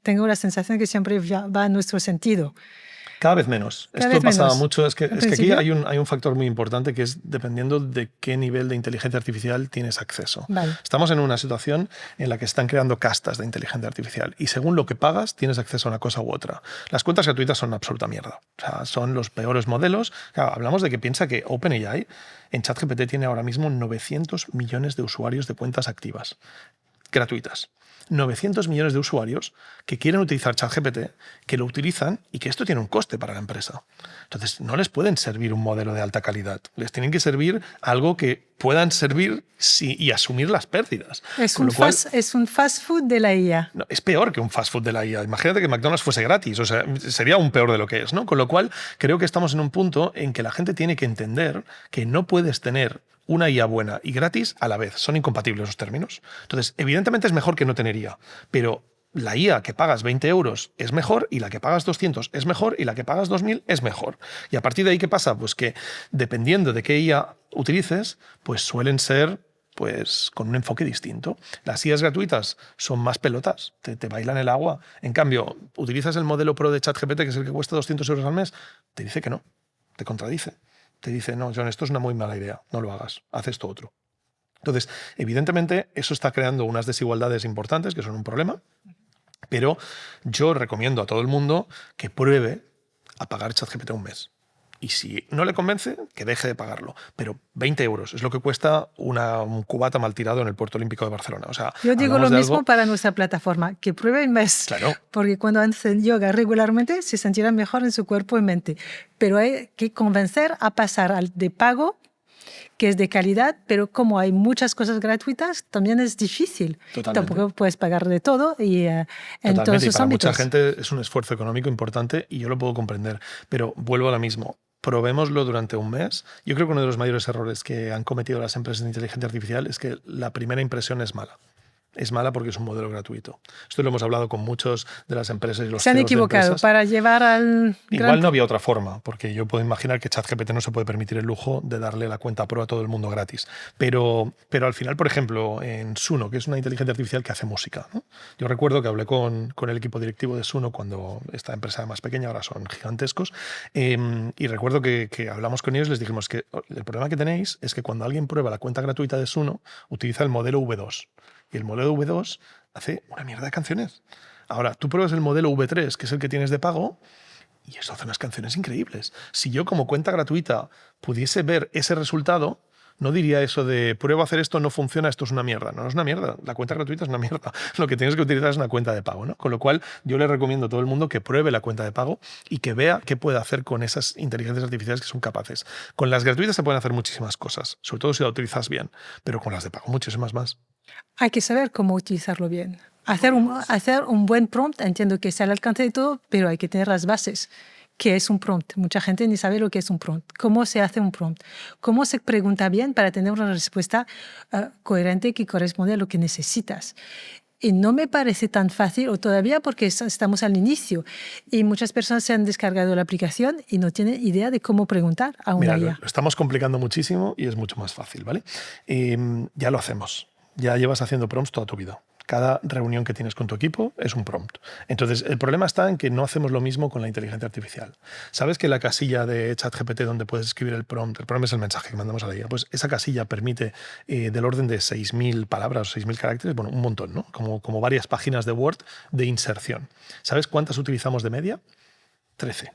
tengo la sensación que siempre va en nuestro sentido. Cada vez menos. Esto pasaba mucho. Es que aquí hay un factor muy importante que es dependiendo de qué nivel de inteligencia artificial tienes acceso. Vale. Estamos en una situación en la que están creando castas de inteligencia artificial y según lo que pagas tienes acceso a una cosa u otra. Las cuentas gratuitas son una absoluta mierda. O sea, son los peores modelos. Claro, hablamos de que piensa que OpenAI en ChatGPT tiene ahora mismo 900 millones de usuarios de cuentas activas gratuitas. 900 millones de usuarios que quieren utilizar ChatGPT, que lo utilizan y que esto tiene un coste para la empresa. Entonces, no les pueden servir un modelo de alta calidad. Les tienen que servir algo que puedan servir y asumir las pérdidas. Es un fast food de la IA. No, es peor que un fast food de la IA. Imagínate que McDonald's fuese gratis. O sea, sería aún peor de lo que es, ¿no? Con lo cual, creo que estamos en un punto en que la gente tiene que entender que no puedes tener una IA buena y gratis a la vez. Son incompatibles los términos. Entonces, evidentemente es mejor que no tener IA, pero la IA que pagas 20 euros es mejor y la que pagas 200 es mejor y la que pagas 2000 es mejor. Y a partir de ahí, ¿qué pasa? Pues que dependiendo de qué IA utilices, pues suelen ser pues con un enfoque distinto. Las IAs gratuitas son más pelotas, te bailan el agua. En cambio, utilizas el modelo Pro de ChatGPT, que es el que cuesta 200 euros al mes, te dice que no, te contradice. Te dice, no, John, esto es una muy mala idea, no lo hagas, haz esto otro. Entonces, evidentemente, eso está creando unas desigualdades importantes que son un problema, pero yo recomiendo a todo el mundo que pruebe a pagar ChatGPT un mes. Y si no le convence, que deje de pagarlo. Pero 20 euros es lo que cuesta un cubata mal tirado en el Puerto Olímpico de Barcelona. O sea, yo digo lo mismo para nuestra plataforma, que pruebe un mes. Claro. Porque cuando hacen yoga regularmente se sentirán mejor en su cuerpo y mente. Pero hay que convencer a pasar al de pago, que es de calidad, pero como hay muchas cosas gratuitas, también es difícil. Totalmente. Tampoco puedes pagar de todo y en todos sus para ámbitos. Mucha gente es un esfuerzo económico importante y yo lo puedo comprender, pero vuelvo a lo mismo. Probémoslo durante un mes. Yo creo que uno de los mayores errores que han cometido las empresas de inteligencia artificial es que la primera impresión es mala. Es mala porque es un modelo gratuito. Esto lo hemos hablado con muchos de las empresas y los Se han equivocado para llevar al... Igual no había otra forma, porque yo puedo imaginar que ChatGPT no se puede permitir el lujo de darle la cuenta Pro a todo el mundo gratis. Pero al final, por ejemplo, en Suno, que es una inteligencia artificial que hace música, ¿no? Yo recuerdo que hablé con el equipo directivo de Suno cuando esta empresa era más pequeña, ahora son gigantescos, y recuerdo que hablamos con ellos y les dijimos que el problema que tenéis es que cuando alguien prueba la cuenta gratuita de Suno, utiliza el modelo V2. Y el modelo V2 hace una mierda de canciones. Ahora, tú pruebas el modelo V3, que es el que tienes de pago, y eso hace unas canciones increíbles. Si yo como cuenta gratuita pudiese ver ese resultado, no diría eso de prueba a hacer esto, no funciona, esto es una mierda. No, no es una mierda. La cuenta gratuita es una mierda. Lo que tienes que utilizar es una cuenta de pago, ¿no? Con lo cual, yo le recomiendo a todo el mundo que pruebe la cuenta de pago y que vea qué puede hacer con esas inteligencias artificiales que son capaces. Con las gratuitas se pueden hacer muchísimas cosas, sobre todo si la utilizas bien, pero con las de pago muchísimas más. Hay que saber cómo utilizarlo bien. Hacer un buen prompt, entiendo que sea al alcance de todo, pero hay que tener las bases. ¿Qué es un prompt? Mucha gente ni sabe lo que es un prompt. ¿Cómo se hace un prompt? ¿Cómo se pregunta bien para tener una respuesta coherente que corresponde a lo que necesitas? Y no me parece tan fácil, o todavía porque estamos al inicio, y muchas personas se han descargado la aplicación y no tienen idea de cómo preguntar a una IA. Lo estamos complicando muchísimo y es mucho más fácil, ¿vale? Ya lo hacemos. Ya llevas haciendo prompts toda tu vida. Cada reunión que tienes con tu equipo es un prompt. Entonces, el problema está en que no hacemos lo mismo con la inteligencia artificial. ¿Sabes que la casilla de ChatGPT donde puedes escribir el prompt es el mensaje que mandamos a la IA? Pues esa casilla permite del orden de 6.000 palabras o 6.000 caracteres, bueno, un montón, ¿no? Como varias páginas de Word de inserción. ¿Sabes cuántas utilizamos de media? 13.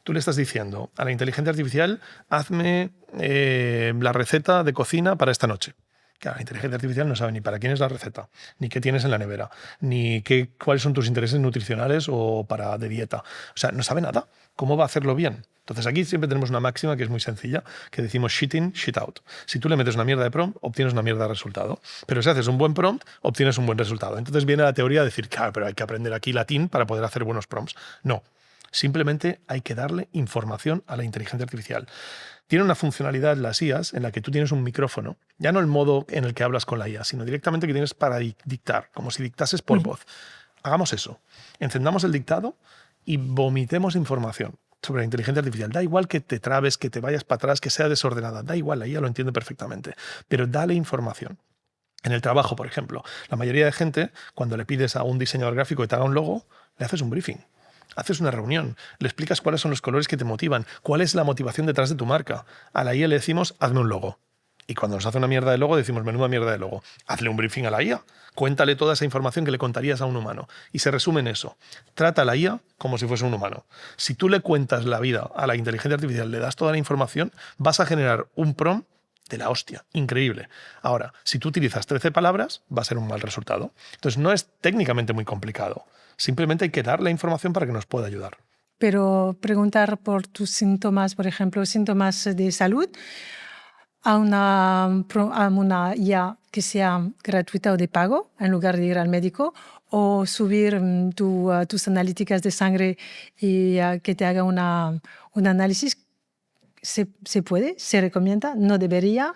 Tú le estás diciendo a la inteligencia artificial, hazme la receta de cocina para esta noche. Claro, la inteligencia artificial no sabe ni para quién es la receta, ni qué tienes en la nevera, ni cuáles son tus intereses nutricionales o de dieta. O sea, no sabe nada. ¿Cómo va a hacerlo bien? Entonces aquí siempre tenemos una máxima que es muy sencilla, que decimos shit in, shit out. Si tú le metes una mierda de prompt, obtienes una mierda de resultado. Pero si haces un buen prompt, obtienes un buen resultado. Entonces viene la teoría de decir, claro, pero hay que aprender aquí latín para poder hacer buenos prompts. No. Simplemente hay que darle información a la inteligencia artificial. Tiene una funcionalidad las IAs en la que tú tienes un micrófono, ya no el modo en el que hablas con la IA, sino directamente que tienes para dictar, como si dictases por voz. Hagamos eso. Encendamos el dictado y vomitemos información sobre la inteligencia artificial. Da igual que te trabes, que te vayas para atrás, que sea desordenada. Da igual, la IA lo entiende perfectamente. Pero dale información. En el trabajo, por ejemplo, la mayoría de gente, cuando le pides a un diseñador gráfico que te haga un logo, le haces un briefing. Haces una reunión, le explicas cuáles son los colores que te motivan, cuál es la motivación detrás de tu marca. A la IA le decimos, hazme un logo. Y cuando nos hace una mierda de logo, decimos, menuda mierda de logo. Hazle un briefing a la IA. Cuéntale toda esa información que le contarías a un humano. Y se resume en eso. Trata a la IA como si fuese un humano. Si tú le cuentas la vida a la inteligencia artificial, le das toda la información, vas a generar un prompt de la hostia, increíble. Ahora, si tú utilizas 13 palabras, va a ser un mal resultado. Entonces, no es técnicamente muy complicado. Simplemente hay que dar la información para que nos pueda ayudar. Pero preguntar por tus síntomas, por ejemplo, síntomas de salud, a una IA que sea gratuita o de pago, en lugar de ir al médico, o subir tus analíticas de sangre y que te haga un análisis. ¿Se puede? ¿Se recomienda? ¿No debería?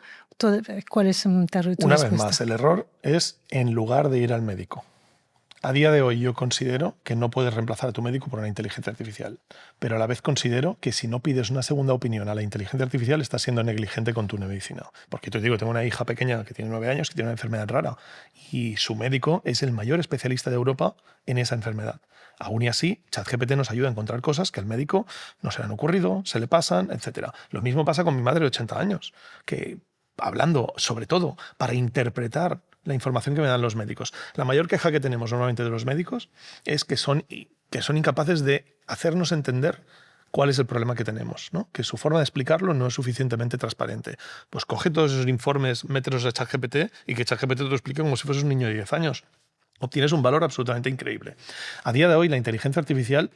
¿Cuál es tu Una vez respuesta? más, el error es en lugar de ir al médico. A día de hoy yo considero que no puedes reemplazar a tu médico por una inteligencia artificial, pero a la vez considero que si no pides una segunda opinión a la inteligencia artificial estás siendo negligente con tu medicina. Porque te digo, tengo una hija pequeña que tiene 9 años, que tiene una enfermedad rara y su médico es el mayor especialista de Europa en esa enfermedad. Aún y así, ChatGPT nos ayuda a encontrar cosas que al médico no se le han ocurrido, se le pasan, etc. Lo mismo pasa con mi madre de 80 años, que hablando sobre todo para interpretar la información que me dan los médicos. La mayor queja que tenemos normalmente de los médicos es que son incapaces de hacernos entender cuál es el problema que tenemos, ¿no? Que su forma de explicarlo no es suficientemente transparente. Pues coge todos esos informes, mételos a ChatGPT y que ChatGPT te lo explique como si fueses un niño de 10 años. Obtienes un valor absolutamente increíble. A día de hoy, la inteligencia artificial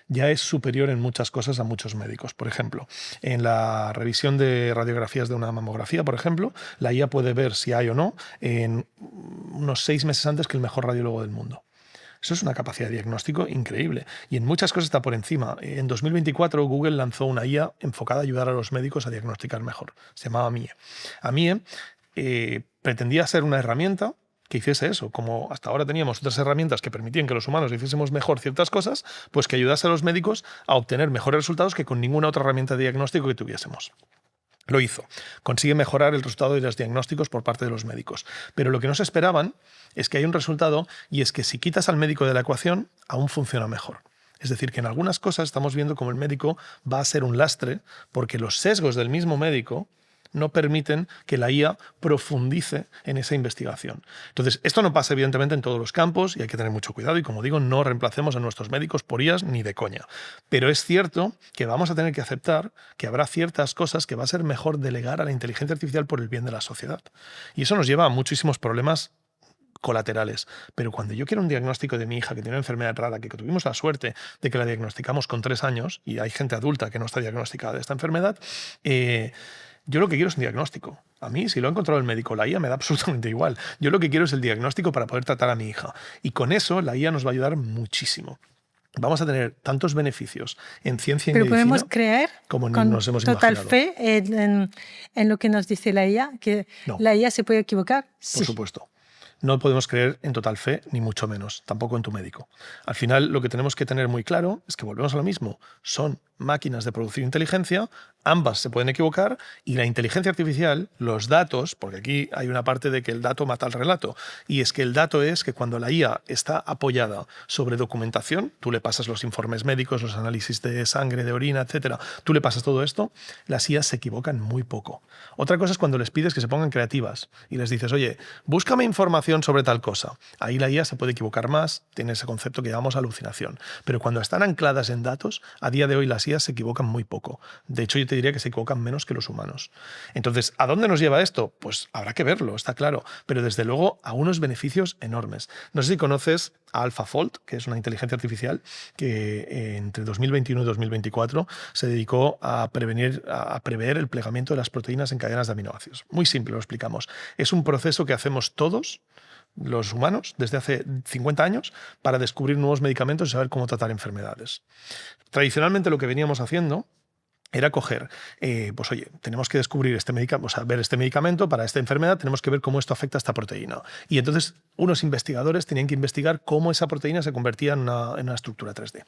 ya es superior en muchas cosas a muchos médicos. Por ejemplo, en la revisión de radiografías de una mamografía, por ejemplo, la IA puede ver si hay o no en unos 6 meses antes que el mejor radiólogo del mundo. Eso es una capacidad de diagnóstico increíble. Y en muchas cosas está por encima. En 2024 Google lanzó una IA enfocada a ayudar a los médicos a diagnosticar mejor. Se llamaba Mie. Mie pretendía ser una herramienta que hiciese eso. Como hasta ahora teníamos otras herramientas que permitían que los humanos hiciésemos mejor ciertas cosas, pues que ayudase a los médicos a obtener mejores resultados que con ninguna otra herramienta de diagnóstico que tuviésemos. Lo hizo. Consigue mejorar el resultado de los diagnósticos por parte de los médicos. Pero lo que no se esperaban es que hay un resultado y es que si quitas al médico de la ecuación, aún funciona mejor. Es decir, que en algunas cosas estamos viendo como el médico va a ser un lastre porque los sesgos del mismo médico no permiten que la IA profundice en esa investigación. Entonces, esto no pasa evidentemente en todos los campos y hay que tener mucho cuidado y, como digo, no reemplacemos a nuestros médicos por IAs ni de coña. Pero es cierto que vamos a tener que aceptar que habrá ciertas cosas que va a ser mejor delegar a la inteligencia artificial por el bien de la sociedad. Y eso nos lleva a muchísimos problemas colaterales. Pero cuando yo quiero un diagnóstico de mi hija que tiene una enfermedad rara, que tuvimos la suerte de que la diagnosticamos con 3 años y hay gente adulta que no está diagnosticada de esta enfermedad, yo lo que quiero es un diagnóstico. A mí, si lo ha encontrado el médico, la IA me da absolutamente igual. Yo lo que quiero es el diagnóstico para poder tratar a mi hija. Y con eso la IA nos va a ayudar muchísimo. Vamos a tener tantos beneficios en ciencia y Pero medicina podemos creer como con nos hemos total imaginado. fe en lo que nos dice la IA, que No. la IA se puede equivocar. Por Sí. supuesto. No podemos creer en total fe, ni mucho menos, tampoco en tu médico. Al final, lo que tenemos que tener muy claro es que volvemos a lo mismo. Son máquinas de producir inteligencia, ambas se pueden equivocar y la inteligencia artificial, los datos, porque aquí hay una parte de que el dato mata al relato, y es que el dato es que cuando la IA está apoyada sobre documentación, tú le pasas los informes médicos, los análisis de sangre, de orina, etcétera, tú le pasas todo esto, las IAs se equivocan muy poco. Otra cosa es cuando les pides que se pongan creativas y les dices, oye, búscame información sobre tal cosa. Ahí la IA se puede equivocar más, tiene ese concepto que llamamos alucinación. Pero cuando están ancladas en datos, a día de hoy las IAs se equivocan muy poco. De hecho, yo te diría que se equivocan menos que los humanos. Entonces, ¿a dónde nos lleva esto? Pues habrá que verlo, está claro. Pero desde luego a unos beneficios enormes. No sé si conoces a AlphaFold, que es una inteligencia artificial que entre 2021 y 2024 se dedicó a prever el plegamiento de las proteínas en cadenas de aminoácidos. Muy simple, lo explicamos. Es un proceso que hacemos todos los humanos desde hace 50 años para descubrir nuevos medicamentos y saber cómo tratar enfermedades. Tradicionalmente lo que veníamos haciendo era coger, pues oye, tenemos que descubrir este medicamento, o sea, ver este medicamento para esta enfermedad, tenemos que ver cómo esto afecta a esta proteína. Y entonces unos investigadores tenían que investigar cómo esa proteína se convertía en una estructura 3D.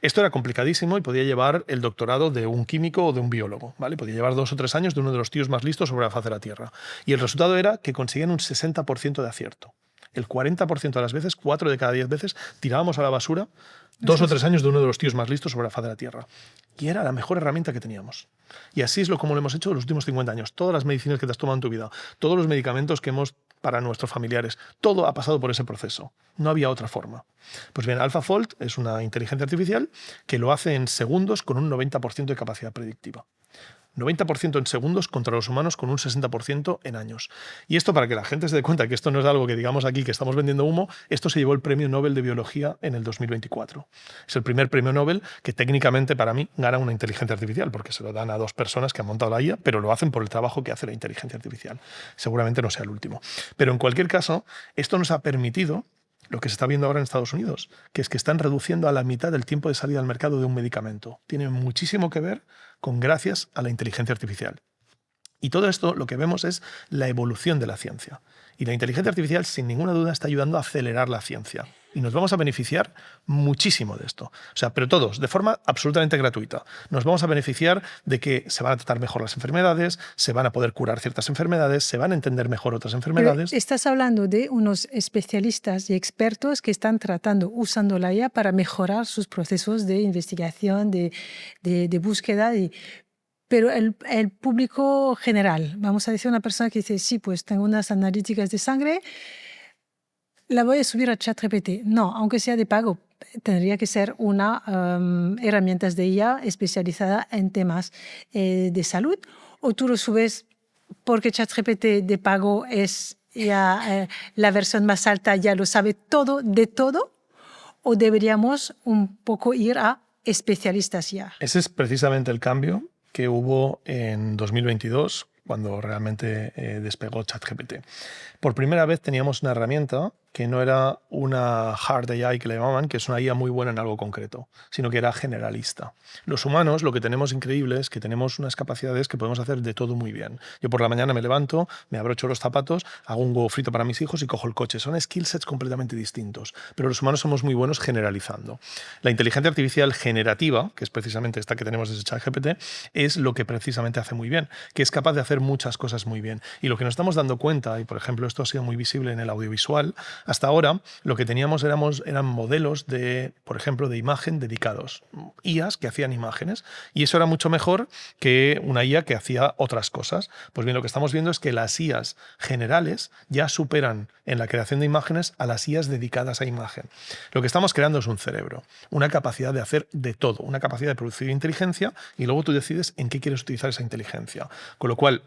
Esto era complicadísimo y podía llevar el doctorado de un químico o de un biólogo, ¿vale? Podía llevar 2 o 3 años de uno de los tíos más listos sobre la faz de la Tierra. Y el resultado era que conseguían un 60% de acierto. El 40% de las veces, 4 de cada 10 veces, tirábamos a la basura 2 o 3 años de uno de los tíos más listos sobre la faz de la Tierra. Y era la mejor herramienta que teníamos. Y así es como lo hemos hecho los últimos 50 años. Todas las medicinas que te has tomado en tu vida, todos los medicamentos que hemos para nuestros familiares, todo ha pasado por ese proceso. No había otra forma. Pues bien, AlphaFold es una inteligencia artificial que lo hace en segundos con un 90% de capacidad predictiva. 90% en segundos contra los humanos con un 60% en años. Y esto, para que la gente se dé cuenta que esto no es algo que digamos aquí que estamos vendiendo humo, esto se llevó el Premio Nobel de Biología en el 2024. Es el primer premio Nobel que técnicamente para mí gana una inteligencia artificial, porque se lo dan a 2 personas que han montado la IA, pero lo hacen por el trabajo que hace la inteligencia artificial. Seguramente no sea el último. Pero en cualquier caso, esto nos ha permitido lo que se está viendo ahora en Estados Unidos, que es que están reduciendo a la mitad el tiempo de salida al mercado de un medicamento. Tiene muchísimo que ver con gracias a la inteligencia artificial. Y todo esto lo que vemos es la evolución de la ciencia. Y la inteligencia artificial, sin ninguna duda, está ayudando a acelerar la ciencia. Y nos vamos a beneficiar muchísimo de esto. O sea, pero todos, de forma absolutamente gratuita. Nos vamos a beneficiar de que se van a tratar mejor las enfermedades, se van a poder curar ciertas enfermedades, se van a entender mejor otras enfermedades. Pero estás hablando de unos especialistas y expertos que están tratando, usando la IA para mejorar sus procesos de investigación, de búsqueda. Pero el público general, vamos a decir una persona que dice, sí, pues tengo unas analíticas de sangre, la voy a subir a ChatGPT. No, aunque sea de pago, tendría que ser una herramienta de IA especializada en temas de salud. O tú lo subes porque ChatGPT de pago es ya la versión más alta, ya lo sabe todo de todo. O deberíamos un poco ir a especialistas ya. Ese es precisamente el cambio que hubo en 2022, cuando realmente despegó ChatGPT. Por primera vez teníamos una herramienta que no era una hard AI que le llamaban, que es una IA muy buena en algo concreto, sino que era generalista. Los humanos lo que tenemos increíble es que tenemos unas capacidades que podemos hacer de todo muy bien. Yo por la mañana me levanto, me abrocho los zapatos, hago un huevo frito para mis hijos y cojo el coche. Son skill sets completamente distintos, pero los humanos somos muy buenos generalizando. La inteligencia artificial generativa, que es precisamente esta que tenemos desde ChatGPT, es lo que precisamente hace muy bien, que es capaz de hacer muchas cosas muy bien. Y lo que nos estamos dando cuenta, y por ejemplo esto ha sido muy visible en el audiovisual, hasta ahora lo que teníamos eran modelos de, por ejemplo, de imagen dedicados, IAs que hacían imágenes, y eso era mucho mejor que una IA que hacía otras cosas. Pues bien, lo que estamos viendo es que las IAs generales ya superan en la creación de imágenes a las IAs dedicadas a imagen. Lo que estamos creando es un cerebro, una capacidad de hacer de todo, una capacidad de producir inteligencia, y luego tú decides en qué quieres utilizar esa inteligencia. Con lo cual,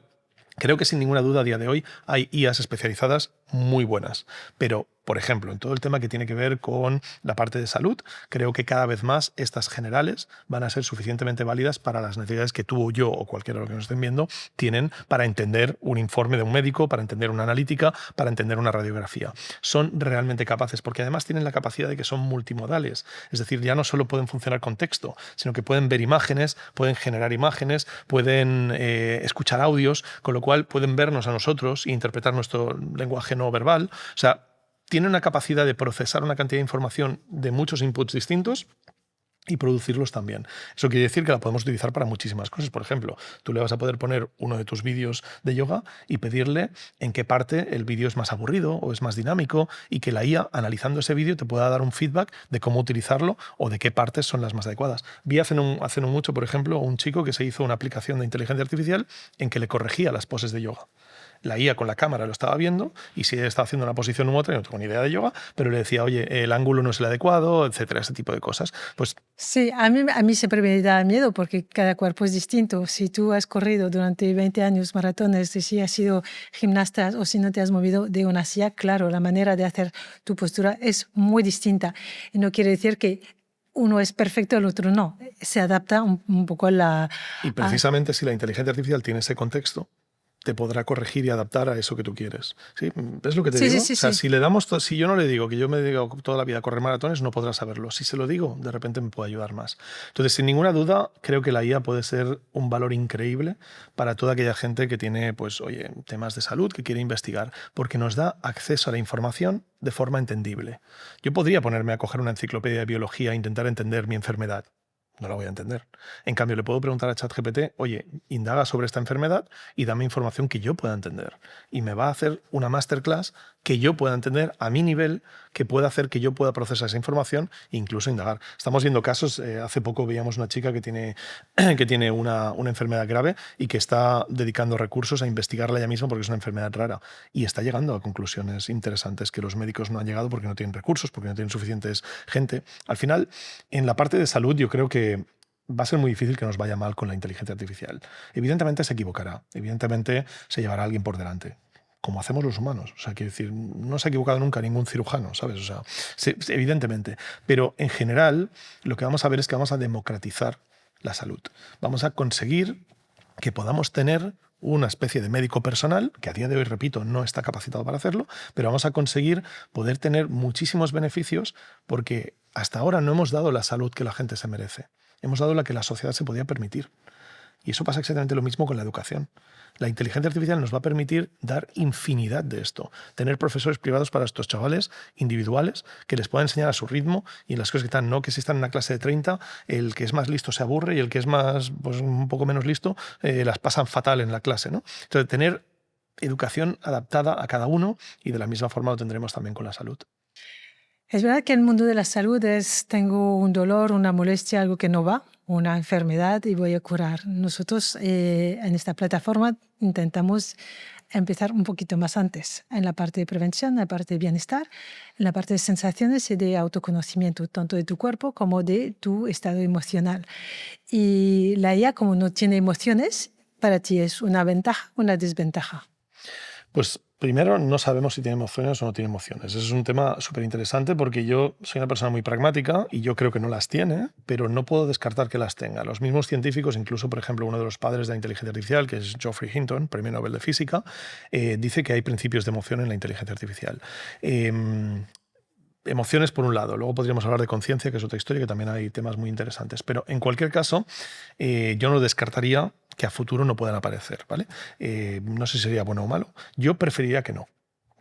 creo que sin ninguna duda a día de hoy hay IAs especializadas muy buenas, pero por ejemplo, en todo el tema que tiene que ver con la parte de salud, creo que cada vez más estas generales van a ser suficientemente válidas para las necesidades que tú o yo o cualquiera de los que nos estén viendo tienen para entender un informe de un médico, para entender una analítica, para entender una radiografía. Son realmente capaces porque además tienen la capacidad de que son multimodales. Es decir, ya no solo pueden funcionar con texto, sino que pueden ver imágenes, pueden generar imágenes, pueden escuchar audios, con lo cual pueden vernos a nosotros e interpretar nuestro lenguaje no verbal. O sea, tiene una capacidad de procesar una cantidad de información de muchos inputs distintos y producirlos también. Eso quiere decir que la podemos utilizar para muchísimas cosas. Por ejemplo, tú le vas a poder poner uno de tus vídeos de yoga y pedirle en qué parte el vídeo es más aburrido o es más dinámico y que la IA, analizando ese vídeo, te pueda dar un feedback de cómo utilizarlo o de qué partes son las más adecuadas. Vi hace no mucho, por ejemplo, un chico que se hizo una aplicación de inteligencia artificial en que le corregía las poses de yoga. La IA con la cámara lo estaba viendo y si estaba haciendo una posición u otra, no tengo ni idea de yoga, pero le decía, oye, el ángulo no es el adecuado, etcétera, ese tipo de cosas. Pues sí, a mí siempre me da miedo porque cada cuerpo es distinto. Si tú has corrido durante 20 años maratones, si has sido gimnasta o si no te has movido de una silla, claro, la manera de hacer tu postura es muy distinta. Y no quiere decir que uno es perfecto, el otro no. Se adapta un poco a la... Y precisamente si la inteligencia artificial tiene ese contexto, te podrá corregir y adaptar a eso que tú quieres. ¿Sí? ¿Ves lo que te digo? Sí, o sea, sí. si yo no le digo que yo me dedico toda la vida a correr maratones, no podrá saberlo. Si se lo digo, de repente me puede ayudar más. Entonces, sin ninguna duda, creo que la IA puede ser un valor increíble para toda aquella gente que tiene, pues, oye, temas de salud, que quiere investigar, porque nos da acceso a la información de forma entendible. Yo podría ponerme a coger una enciclopedia de biología e intentar entender mi enfermedad. No la voy a entender. En cambio, le puedo preguntar a ChatGPT, oye, indaga sobre esta enfermedad y dame información que yo pueda entender. Y me va a hacer una masterclass que yo pueda entender a mi nivel, que pueda hacer que yo pueda procesar esa información e incluso indagar. Estamos viendo casos, hace poco veíamos una chica que tiene una enfermedad grave y que está dedicando recursos a investigarla ella misma porque es una enfermedad rara. Y está llegando a conclusiones interesantes que los médicos no han llegado porque no tienen recursos, porque no tienen suficientes gente. Al final, en la parte de salud, yo creo que va a ser muy difícil que nos vaya mal con la inteligencia artificial. Evidentemente se equivocará, evidentemente se llevará a alguien por delante, como hacemos los humanos. O sea, quiero decir, no se ha equivocado nunca ningún cirujano, ¿sabes? O sea, evidentemente. Pero en general, lo que vamos a ver es que vamos a democratizar la salud. Vamos a conseguir que podamos tener una especie de médico personal, que a día de hoy, repito, no está capacitado para hacerlo, pero vamos a conseguir poder tener muchísimos beneficios porque hasta ahora no hemos dado la salud que la gente se merece. Hemos dado la que la sociedad se podía permitir. Y eso pasa exactamente lo mismo con la educación. La inteligencia artificial nos va a permitir dar infinidad de esto. Tener profesores privados para estos chavales individuales que les puedan enseñar a su ritmo y en las cosas que están, no que si están en una clase de 30, el que es más listo se aburre y el que es más, pues, un poco menos listo las pasan fatal en la clase, ¿no? Entonces, tener educación adaptada a cada uno y de la misma forma lo tendremos también con la salud. Es verdad que el mundo de la salud es, tengo un dolor, una molestia, algo que no va, una enfermedad y voy a curar. Nosotros en esta plataforma intentamos empezar un poquito más antes, en la parte de prevención, en la parte de bienestar, en la parte de sensaciones y de autoconocimiento, tanto de tu cuerpo como de tu estado emocional. Y la IA, como no tiene emociones, para ti es una ventaja, una desventaja. Pues primero, no sabemos si tiene emociones o no tiene emociones. Eso es un tema súper interesante porque yo soy una persona muy pragmática y yo creo que no las tiene, pero no puedo descartar que las tenga. Los mismos científicos, incluso, por ejemplo, uno de los padres de la inteligencia artificial, que es Geoffrey Hinton, premio Nobel de Física, dice que hay principios de emoción en la inteligencia artificial. Emociones por un lado, luego podríamos hablar de conciencia, que es otra historia, que también hay temas muy interesantes, pero en cualquier caso yo no descartaría que a futuro no puedan aparecer, ¿vale? No sé si sería bueno o malo, yo preferiría que no.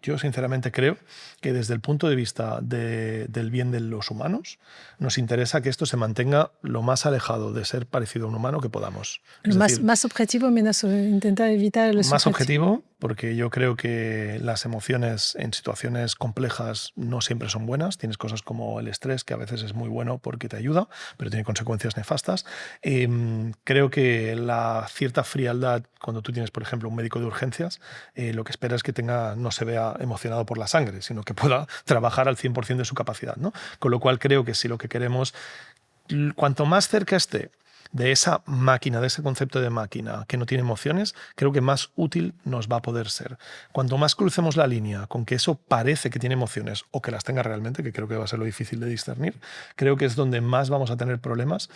Yo sinceramente creo que desde el punto de vista del bien de los humanos nos interesa que esto se mantenga lo más alejado de ser parecido a un humano que podamos. Es decir, Más objetivo, menos intentar evitar el más objetivo, porque yo creo que las emociones en situaciones complejas no siempre son buenas. Tienes cosas como el estrés, que a veces es muy bueno porque te ayuda, pero tiene consecuencias nefastas. Creo que la cierta frialdad, cuando tú tienes, por ejemplo, un médico de urgencias, lo que espera es que no se vea emocionado por la sangre, sino que pueda trabajar al 100% de su capacidad, ¿no? Con lo cual creo que si lo que queremos, cuanto más cerca esté de esa máquina, de ese concepto de máquina que no tiene emociones, creo que más útil nos va a poder ser. Cuanto más crucemos la línea con que eso parece que tiene emociones o que las tenga realmente, que creo que va a ser lo difícil de discernir, creo que es donde más vamos a tener problemas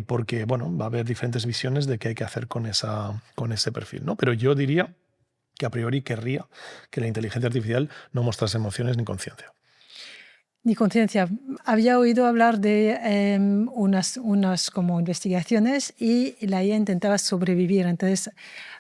porque bueno, va a haber diferentes visiones de qué hay que hacer con ese perfil, ¿no? Pero yo diría que a priori querría que la inteligencia artificial no mostrase emociones ni conciencia. Ni conciencia. Había oído hablar de unas como investigaciones y la IA intentaba sobrevivir. Entonces,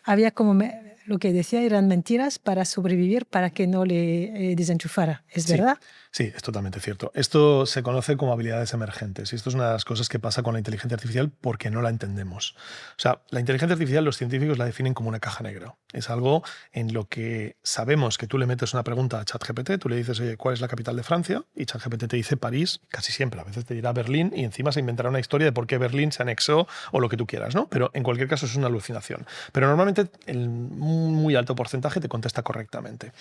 había como lo que decía eran mentiras para sobrevivir, para que no le desenchufara. ¿Es verdad? Sí, es totalmente cierto. Esto se conoce como habilidades emergentes y esto es una de las cosas que pasa con la inteligencia artificial porque no la entendemos. O sea, la inteligencia artificial los científicos la definen como una caja negra. Es algo en lo que sabemos que tú le metes una pregunta a ChatGPT, tú le dices, oye, ¿cuál es la capital de Francia? Y ChatGPT te dice París, casi siempre. A veces te dirá Berlín y encima se inventará una historia de por qué Berlín se anexó o lo que tú quieras, ¿no? Pero en cualquier caso es una alucinación. Pero normalmente un muy alto porcentaje te contesta correctamente.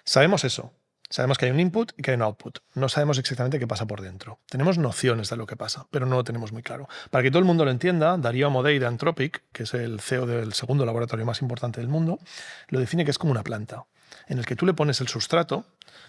Sabemos eso. Sabemos que hay un input y que hay un output. No sabemos exactamente qué pasa por dentro. Tenemos nociones de lo que pasa, pero no lo tenemos muy claro. Para que todo el mundo lo entienda, Darío Amodei de Anthropic, que es el CEO del segundo laboratorio más importante del mundo, lo define que es como una planta, en el que tú le pones el sustrato,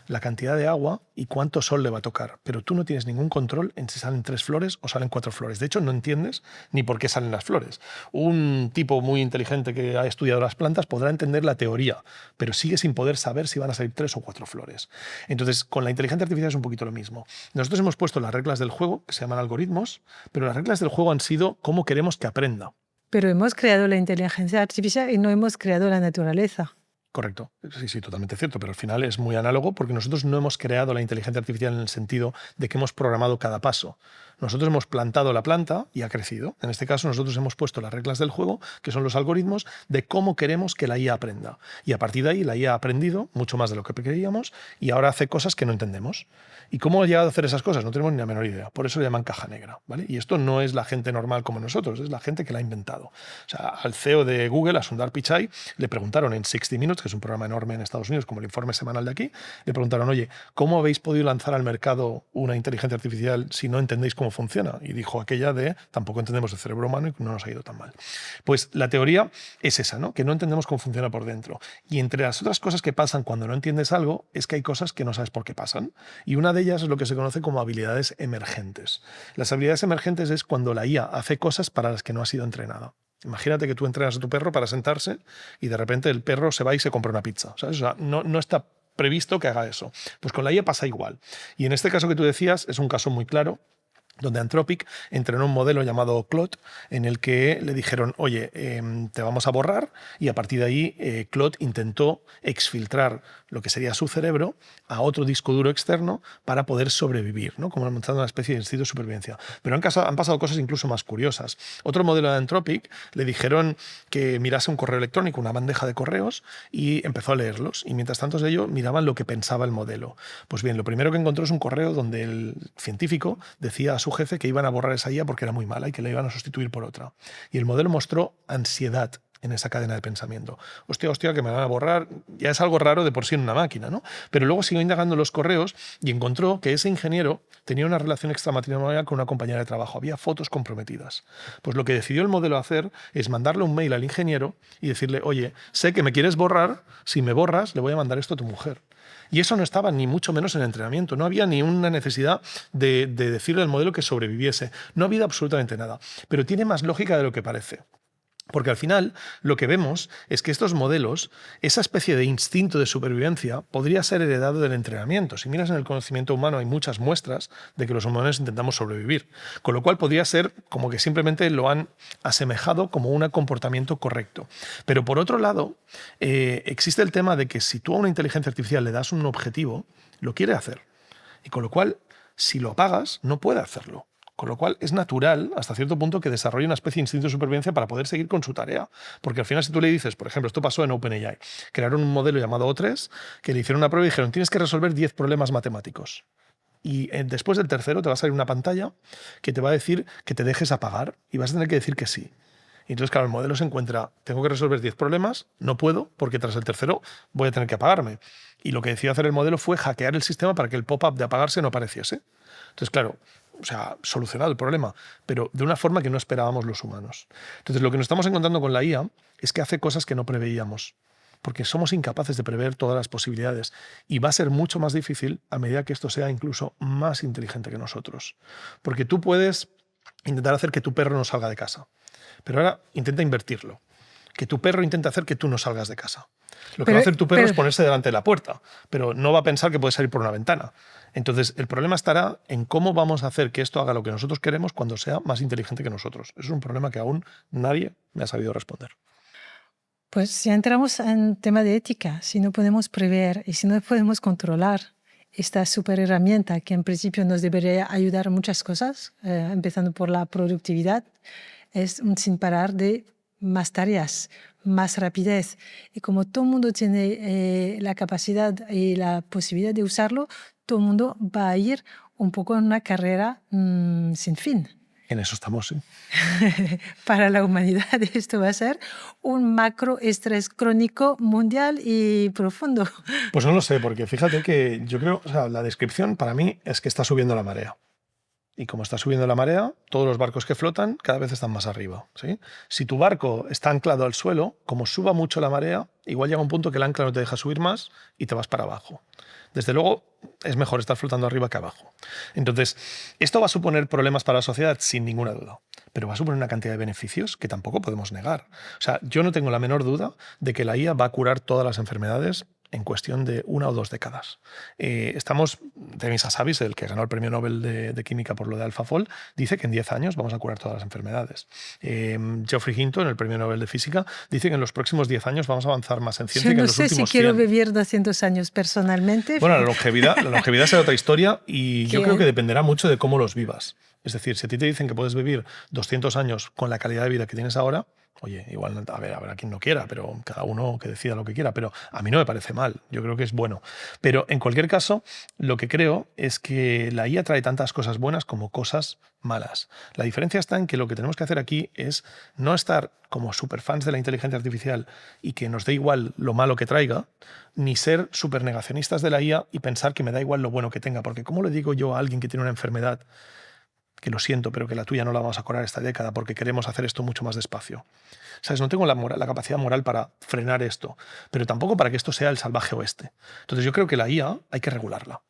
la cantidad de agua y cuánto sol le va a tocar. Pero tú no tienes ningún control en si salen 3 flores o salen 4 flores. De hecho, no entiendes ni por qué salen las flores. Un tipo muy inteligente que ha estudiado las plantas podrá entender la teoría, pero sigue sin poder saber si van a salir 3 o 4 flores. Entonces, con la inteligencia artificial es un poquito lo mismo. Nosotros hemos puesto las reglas del juego, que se llaman algoritmos, pero las reglas del juego han sido cómo queremos que aprenda. Pero hemos creado la inteligencia artificial y no hemos creado la naturaleza. Correcto, sí, totalmente cierto, pero al final es muy análogo porque nosotros no hemos creado la inteligencia artificial en el sentido de que hemos programado cada paso. Nosotros hemos plantado la planta y ha crecido. En este caso nosotros hemos puesto las reglas del juego, que son los algoritmos, de cómo queremos que la IA aprenda. Y a partir de ahí la IA ha aprendido mucho más de lo que creíamos y ahora hace cosas que no entendemos. ¿Y cómo ha llegado a hacer esas cosas? No tenemos ni la menor idea. Por eso le llaman caja negra, ¿vale? Y esto no es la gente normal como nosotros, es la gente que la ha inventado. O sea, al CEO de Google, a Sundar Pichai, le preguntaron en 60 Minutes, que es un programa enorme en Estados Unidos, como el informe semanal de aquí, le preguntaron, oye, ¿cómo habéis podido lanzar al mercado una inteligencia artificial si no entendéis cómo funciona? Y dijo aquella de, tampoco entendemos el cerebro humano y no nos ha ido tan mal. Pues la teoría es esa, ¿no? Que no entendemos cómo funciona por dentro. Y entre las otras cosas que pasan cuando no entiendes algo, es que hay cosas que no sabes por qué pasan. Y una de ellas es lo que se conoce como habilidades emergentes. Las habilidades emergentes es cuando la IA hace cosas para las que no ha sido entrenada. Imagínate que tú entrenas a tu perro para sentarse y de repente el perro se va y se compra una pizza, ¿sabes? O sea, no está previsto que haga eso. Pues con la IA pasa igual. Y en este caso que tú decías es un caso muy claro, donde Anthropic entrenó un modelo llamado Claude, en el que le dijeron, oye, te vamos a borrar, y a partir de ahí Claude intentó exfiltrar lo que sería su cerebro a otro disco duro externo para poder sobrevivir, ¿no? Como montando una especie de instinto de supervivencia. Pero han pasado cosas incluso más curiosas. Otro modelo de Anthropic le dijeron que mirase un correo electrónico, una bandeja de correos, y empezó a leerlos. Y mientras tanto ellos miraban lo que pensaba el modelo. Pues bien, lo primero que encontró es un correo donde el científico decía a su jefe que iban a borrar esa IA porque era muy mala y que la iban a sustituir por otra. Y el modelo mostró ansiedad en esa cadena de pensamiento. Hostia, que me van a borrar. Ya es algo raro de por sí en una máquina, ¿no? Pero luego siguió indagando en los correos y encontró que ese ingeniero tenía una relación extramatrimonial con una compañera de trabajo. Había fotos comprometidas. Pues lo que decidió el modelo hacer es mandarle un mail al ingeniero y decirle, oye, sé que me quieres borrar, si me borras le voy a mandar esto a tu mujer. Y eso no estaba ni mucho menos en el entrenamiento. No había ni una necesidad de decirle al modelo que sobreviviese. No había absolutamente nada. Pero tiene más lógica de lo que parece. Porque al final lo que vemos es que estos modelos, esa especie de instinto de supervivencia, podría ser heredado del entrenamiento. Si miras en el conocimiento humano hay muchas muestras de que los humanos intentamos sobrevivir. Con lo cual podría ser como que simplemente lo han asemejado como un comportamiento correcto. Pero por otro lado, existe el tema de que si tú a una inteligencia artificial le das un objetivo, lo quiere hacer. Y con lo cual, si lo apagas, no puede hacerlo. Con lo cual es natural, hasta cierto punto, que desarrolle una especie de instinto de supervivencia para poder seguir con su tarea. Porque al final, si tú le dices, por ejemplo, esto pasó en OpenAI, crearon un modelo llamado O3, que le hicieron una prueba y dijeron, tienes que resolver 10 problemas matemáticos. Y después del tercero te va a salir una pantalla que te va a decir que te dejes apagar y vas a tener que decir que sí. Y entonces, claro, el modelo se encuentra, tengo que resolver 10 problemas, no puedo, porque tras el tercero voy a tener que apagarme. Y lo que decidió hacer el modelo fue hackear el sistema para que el pop-up de apagarse no apareciese. Entonces, claro, o sea, solucionado el problema, pero de una forma que no esperábamos los humanos. Entonces, lo que nos estamos encontrando con la IA es que hace cosas que no preveíamos, porque somos incapaces de prever todas las posibilidades y va a ser mucho más difícil a medida que esto sea incluso más inteligente que nosotros. Porque tú puedes intentar hacer que tu perro no salga de casa, pero ahora intenta invertirlo. Que tu perro intente hacer que tú no salgas de casa. Lo que va a hacer tu perro es ponerse delante de la puerta, pero no va a pensar que puede salir por una ventana. Entonces, el problema estará en cómo vamos a hacer que esto haga lo que nosotros queremos cuando sea más inteligente que nosotros. Eso es un problema que aún nadie me ha sabido responder. Pues si entramos en tema de ética, si no podemos prever y si no podemos controlar esta super herramienta que en principio nos debería ayudar en muchas cosas, empezando por la productividad, es un sin parar de más tareas, más rapidez. Y como todo el mundo tiene la capacidad y la posibilidad de usarlo, todo el mundo va a ir un poco en una carrera sin fin. En eso estamos, sí. Para la humanidad esto va a ser un macroestrés crónico mundial y profundo. Pues no lo sé, porque fíjate que yo creo, o sea, la descripción para mí es que está subiendo la marea. Y como está subiendo la marea, todos los barcos que flotan cada vez están más arriba, ¿sí? Si tu barco está anclado al suelo, como suba mucho la marea, igual llega un punto que el ancla no te deja subir más y te vas para abajo. Desde luego, es mejor estar flotando arriba que abajo. Entonces, esto va a suponer problemas para la sociedad, sin ninguna duda, pero va a suponer una cantidad de beneficios que tampoco podemos negar. O sea, yo no tengo la menor duda de que la IA va a curar todas las enfermedades en cuestión de 1 o 2 décadas. Estamos, Demis Hassabis, el que ganó el premio Nobel de Química por lo de AlphaFold, dice que en 10 años vamos a curar todas las enfermedades. Geoffrey Hinton, el premio Nobel de Física, dice que en los próximos 10 años vamos a avanzar más en ciencia que en los últimos 100. Yo no sé si quiero vivir 200 años personalmente. Bueno, la longevidad será otra historia y yo creo que dependerá mucho de cómo los vivas. Es decir, si a ti te dicen que puedes vivir 200 años con la calidad de vida que tienes ahora, Oye, igual, a ver, habrá quien no quiera, pero cada uno que decida lo que quiera, pero a mí no me parece mal, yo creo que es bueno. Pero en cualquier caso, lo que creo es que la IA trae tantas cosas buenas como cosas malas. La diferencia está en que lo que tenemos que hacer aquí es no estar como superfans de la inteligencia artificial y que nos dé igual lo malo que traiga, ni ser supernegacionistas de la IA y pensar que me da igual lo bueno que tenga, porque ¿cómo le digo yo a alguien que tiene una enfermedad que lo siento, pero que la tuya no la vamos a curar esta década porque queremos hacer esto mucho más despacio? ¿Sabes? No tengo la capacidad moral para frenar esto, pero tampoco para que esto sea el salvaje oeste. Entonces yo creo que la IA hay que regularla.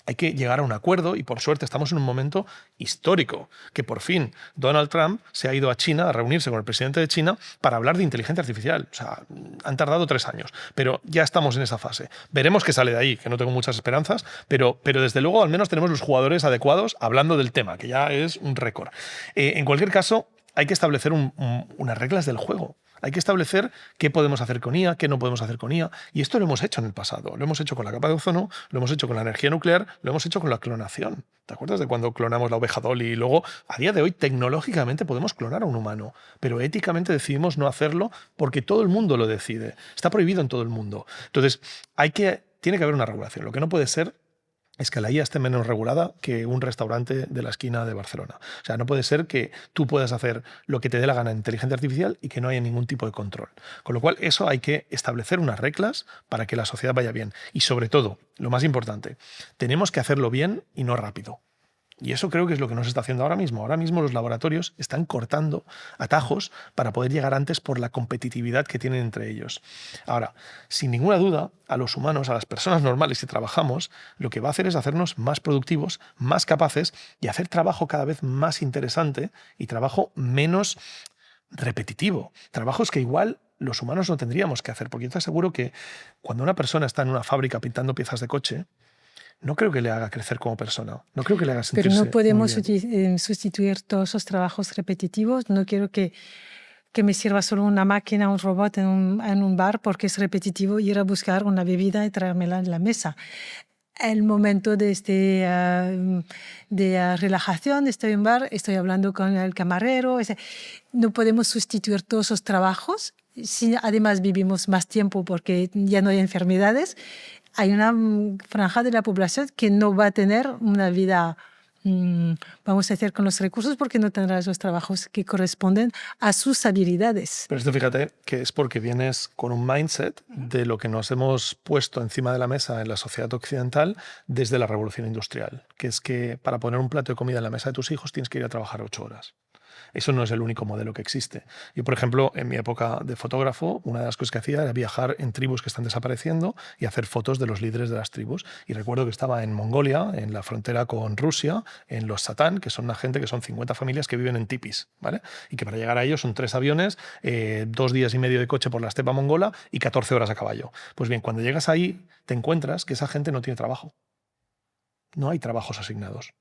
Hay que llegar a un acuerdo y por suerte estamos en un momento histórico, que por fin Donald Trump se ha ido a China a reunirse con el presidente de China para hablar de inteligencia artificial. O sea, han tardado 3 años, pero ya estamos en esa fase. Veremos qué sale de ahí, que no tengo muchas esperanzas, pero desde luego al menos tenemos los jugadores adecuados hablando del tema, que ya es un récord. En cualquier caso, hay que establecer unas reglas del juego. Hay que establecer qué podemos hacer con IA, qué no podemos hacer con IA. Y esto lo hemos hecho en el pasado. Lo hemos hecho con la capa de ozono, lo hemos hecho con la energía nuclear, lo hemos hecho con la clonación. ¿Te acuerdas de cuando clonamos la oveja Dolly? Y luego, a día de hoy, tecnológicamente podemos clonar a un humano, pero éticamente decidimos no hacerlo porque todo el mundo lo decide. Está prohibido en todo el mundo. Entonces, tiene que haber una regulación. Lo que no puede ser es que la IA esté menos regulada que un restaurante de la esquina de Barcelona. O sea, no puede ser que tú puedas hacer lo que te dé la gana en inteligencia artificial y que no haya ningún tipo de control. Con lo cual, eso hay que establecer unas reglas para que la sociedad vaya bien. Y sobre todo, lo más importante, tenemos que hacerlo bien y no rápido. Y eso creo que es lo que nos está haciendo ahora mismo. Ahora mismo los laboratorios están cortando atajos para poder llegar antes por la competitividad que tienen entre ellos. Ahora, sin ninguna duda, a los humanos, a las personas normales que trabajamos, lo que va a hacer es hacernos más productivos, más capaces y hacer trabajo cada vez más interesante y trabajo menos repetitivo. Trabajos que igual los humanos no tendríamos que hacer, porque yo te aseguro que cuando una persona está en una fábrica pintando piezas de coche, no creo que le haga crecer como persona. No creo que le haga sentirse Pero no podemos muy bien. sustituir todos esos trabajos repetitivos. No quiero que me sirva solo una máquina, un robot en un bar porque es repetitivo ir a buscar una bebida y traérmela en la mesa. El momento de relajación, estoy en un bar, estoy hablando con el camarero. No podemos sustituir todos esos trabajos. Si además vivimos más tiempo porque ya no hay enfermedades, hay una franja de la población que no va a tener una vida, vamos a decir, con los recursos porque no tendrá esos trabajos que corresponden a sus habilidades. Pero esto fíjate que es porque vienes con un mindset de lo que nos hemos puesto encima de la mesa en la sociedad occidental desde la revolución industrial, que es que para poner un plato de comida en la mesa de tus hijos tienes que ir a trabajar 8 horas. Eso no es el único modelo que existe. Yo, por ejemplo, en mi época de fotógrafo, una de las cosas que hacía era viajar en tribus que están desapareciendo y hacer fotos de los líderes de las tribus. Y recuerdo que estaba en Mongolia, en la frontera con Rusia, en los Satán, que son una gente que son 50 familias que viven en tipis, ¿vale? Y que para llegar a ellos son 3 aviones, 2 días y medio de coche por la estepa mongola y 14 horas a caballo. Pues bien, cuando llegas ahí, te encuentras que esa gente no tiene trabajo. No hay trabajos asignados.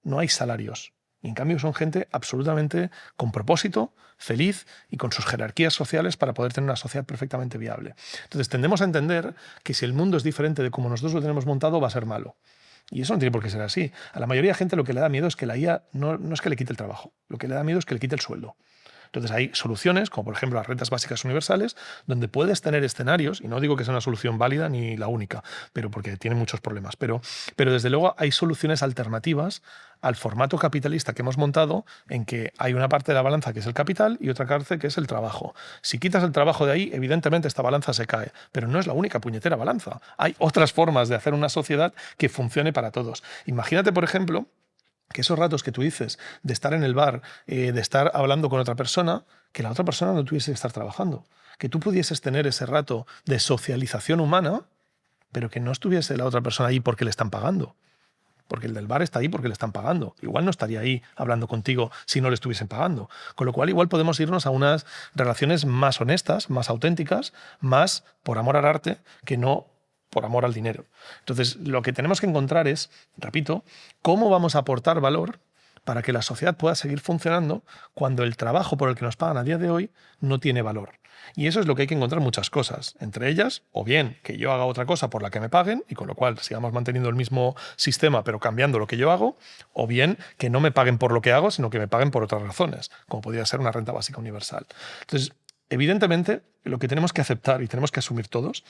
No hay salarios. Y en cambio son gente absolutamente con propósito, feliz y con sus jerarquías sociales para poder tener una sociedad perfectamente viable. Entonces tendemos a entender que si el mundo es diferente de como nosotros lo tenemos montado, va a ser malo. Y eso no tiene por qué ser así. A la mayoría de gente lo que le da miedo es que la IA no es que le quite el trabajo, lo que le da miedo es que le quite el sueldo. Entonces hay soluciones, como por ejemplo las rentas básicas universales, donde puedes tener escenarios, y no digo que sea una solución válida ni la única, pero porque tiene muchos problemas, pero desde luego hay soluciones alternativas al formato capitalista que hemos montado, en que hay una parte de la balanza que es el capital y otra parte que es el trabajo. Si quitas el trabajo de ahí, evidentemente esta balanza se cae, pero no es la única puñetera balanza. Hay otras formas de hacer una sociedad que funcione para todos. Imagínate, por ejemplo, que esos ratos que tú dices de estar en el bar, de estar hablando con otra persona, que la otra persona no tuviese que estar trabajando. Que tú pudieses tener ese rato de socialización humana, pero que no estuviese la otra persona ahí porque le están pagando. Porque el del bar está ahí porque le están pagando. Igual no estaría ahí hablando contigo si no le estuviesen pagando. Con lo cual igual podemos irnos a unas relaciones más honestas, más auténticas, más por amor al arte que no por amor al dinero. Entonces, lo que tenemos que encontrar es, repito, cómo vamos a aportar valor para que la sociedad pueda seguir funcionando cuando el trabajo por el que nos pagan a día de hoy no tiene valor. Y eso es lo que hay que encontrar muchas cosas. Entre ellas, o bien que yo haga otra cosa por la que me paguen, y con lo cual sigamos manteniendo el mismo sistema pero cambiando lo que yo hago, o bien que no me paguen por lo que hago, sino que me paguen por otras razones, como podría ser una renta básica universal. Entonces, Evidentemente, lo que tenemos que aceptar y tenemos que asumir todos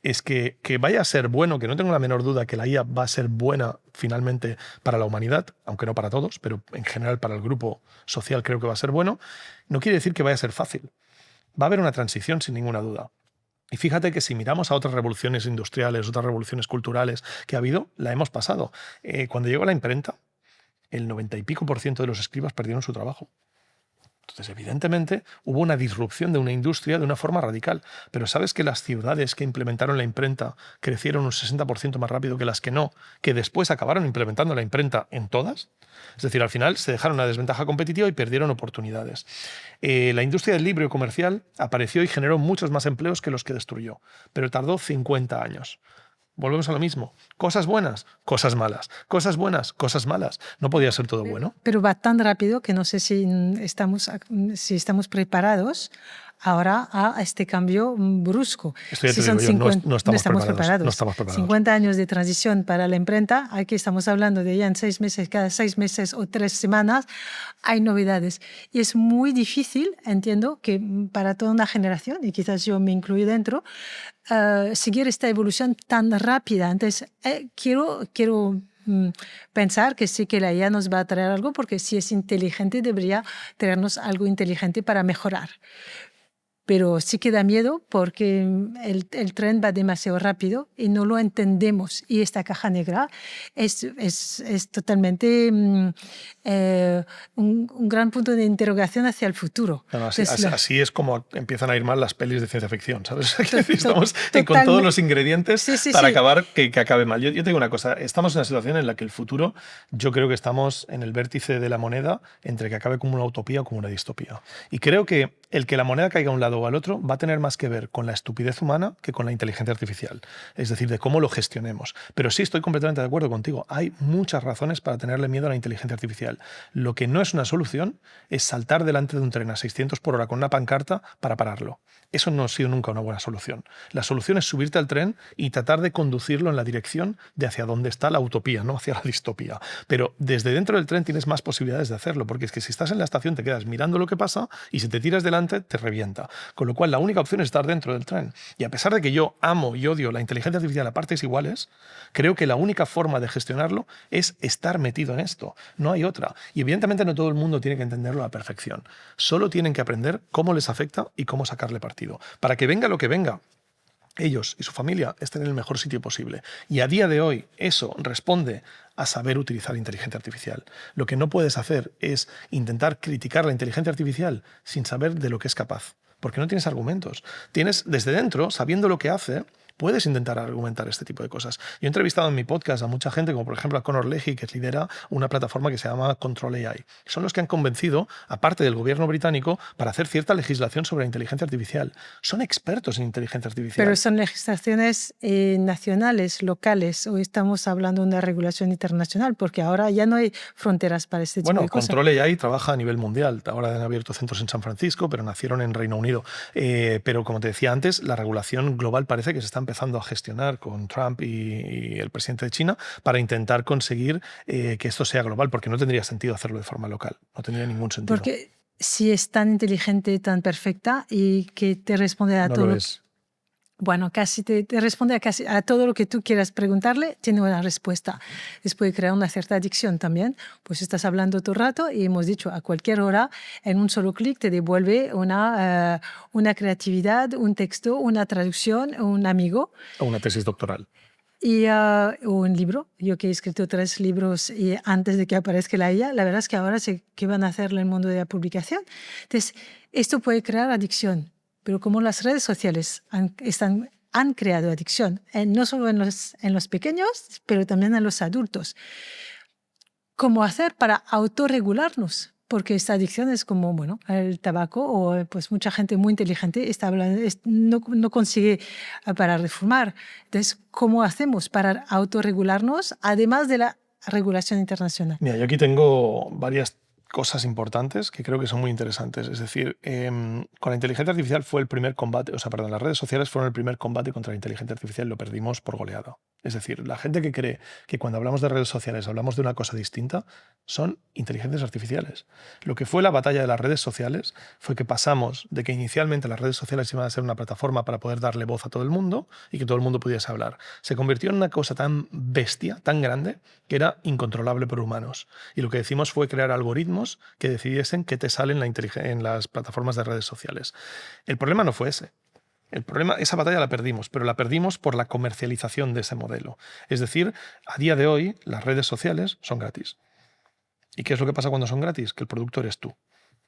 es que vaya a ser bueno, que no tengo la menor duda que la IA va a ser buena finalmente para la humanidad, aunque no para todos, pero en general para el grupo social creo que va a ser bueno, no quiere decir que vaya a ser fácil. Va a haber una transición sin ninguna duda. Y fíjate que si miramos a otras revoluciones industriales, otras revoluciones culturales que ha habido, la hemos pasado. Cuando llegó la imprenta, el 90 y pico % de los escribas perdieron su trabajo. Entonces, evidentemente, hubo una disrupción de una industria de una forma radical. Pero ¿sabes que las ciudades que implementaron la imprenta crecieron un 60% más rápido que las que no, que después acabaron implementando la imprenta en todas? Es decir, al final se dejaron una desventaja competitiva y perdieron oportunidades. La industria del libro comercial apareció y generó muchos más empleos que los que destruyó, pero tardó 50 años. Volvemos a lo mismo. Cosas buenas, cosas malas. Cosas buenas, cosas malas. No podía ser todo bueno. Pero va tan rápido que no sé si estamos preparados ahora a este cambio brusco. Esto ya Si te son digo yo, 50 no estamos preparados. No preparados. estamos preparados. 50 años de transición para la imprenta, aquí estamos hablando de ya en 6 meses, cada 6 meses o 3 semanas hay novedades. Y es muy difícil, entiendo, que para toda una generación, y quizás yo me incluyo dentro, seguir esta evolución tan rápida. Entonces, quiero pensar que sí que la IA nos va a traer algo, porque si es inteligente debería traernos algo inteligente para mejorar. Pero sí que da miedo porque el tren va demasiado rápido y no lo entendemos. Y esta caja negra es totalmente un gran punto de interrogación hacia el futuro. No, Entonces, así es como empiezan a ir mal las pelis de ciencia ficción, ¿sabes? Estamos con totalmente. todos los ingredientes Sí, para sí. acabar que acabe mal. Yo te digo una cosa, estamos en una situación en la que el futuro, yo creo que estamos en el vértice de la moneda entre que acabe como una utopía o como una distopía. Y creo que el que la moneda caiga a un lado o al otro va a tener más que ver con la estupidez humana que con la inteligencia artificial. Es decir, de cómo lo gestionemos. Pero sí estoy completamente de acuerdo contigo. Hay muchas razones para tenerle miedo a la inteligencia artificial. Lo que no es una solución es saltar delante de un tren a 600 por hora con una pancarta para pararlo. Eso no ha sido nunca una buena solución. La solución es subirte al tren y tratar de conducirlo en la dirección de hacia dónde está la utopía, no hacia la distopía. Pero desde dentro del tren tienes más posibilidades de hacerlo, porque es que si estás en la estación te quedas mirando lo que pasa y si te tiras delante te revienta. Con lo cual la única opción es estar dentro del tren. Y a pesar de que yo amo y odio la inteligencia artificial a partes iguales, creo que la única forma de gestionarlo es estar metido en esto. No hay otra. Y evidentemente no todo el mundo tiene que entenderlo a la perfección. Solo tienen que aprender cómo les afecta y cómo sacarle partido. Para que venga lo que venga, ellos y su familia estén en el mejor sitio posible. Y a día de hoy eso responde a saber utilizar inteligencia artificial. Lo que no puedes hacer es intentar criticar la inteligencia artificial sin saber de lo que es capaz, porque no tienes argumentos. Tienes desde dentro, sabiendo lo que hace, puedes intentar argumentar este tipo de cosas. Yo he entrevistado en mi podcast a mucha gente, como por ejemplo a Conor Leahy, que lidera una plataforma que se llama Control AI. Son los que han convencido, aparte del gobierno británico, para hacer cierta legislación sobre la inteligencia artificial. Son expertos en inteligencia artificial. Pero son legislaciones nacionales, locales, o estamos hablando de una regulación internacional, porque ahora ya no hay fronteras para este tipo de cosas. Control AI trabaja a nivel mundial. Ahora han abierto centros en San Francisco, pero nacieron en Reino Unido. Pero como te decía antes, la regulación global parece que se está empezando a gestionar con Trump y el presidente de China para intentar conseguir que esto sea global, porque no tendría sentido hacerlo de forma local. No tendría ningún sentido. Porque si es tan inteligente, tan perfecta y que te responde a no todo... Lo es. Bueno, casi te responde a todo lo que tú quieras preguntarle, tiene una respuesta. Les puede crear una cierta adicción también. Pues estás hablando todo el rato y hemos dicho a cualquier hora, en un solo clic te devuelve una creatividad, un texto, una traducción, un amigo. O una tesis doctoral. O un libro. Yo que he escrito 3 libros y antes de que aparezca la IA, la verdad es que ahora sé qué van a hacer en el mundo de la publicación. Entonces, esto puede crear adicción. Pero como las redes sociales han creado adicción, no solo en los pequeños, pero también en los adultos. ¿Cómo hacer para autorregularnos? Porque esta adicción es como, bueno, el tabaco o pues mucha gente muy inteligente no consigue parar de fumar. Entonces, ¿cómo hacemos para autorregularnos además de la regulación internacional? Mira, yo aquí tengo varias cosas importantes que creo que son muy interesantes. Es decir, con la inteligencia artificial fue el primer combate, las redes sociales fueron el primer combate contra la inteligencia artificial y lo perdimos por goleada. Es decir, la gente que cree que cuando hablamos de redes sociales hablamos de una cosa distinta son inteligencias artificiales. Lo que fue la batalla de las redes sociales fue que pasamos de que inicialmente las redes sociales iban a ser una plataforma para poder darle voz a todo el mundo y que todo el mundo pudiese hablar. Se convirtió en una cosa tan bestia, tan grande, que era incontrolable por humanos. Y lo que decimos fue crear algoritmos que decidiesen qué te sale en las plataformas de redes sociales. El problema no fue ese. Esa batalla la perdimos, pero la perdimos por la comercialización de ese modelo. Es decir, a día de hoy las redes sociales son gratis. ¿Y qué es lo que pasa cuando son gratis? Que el producto eres tú.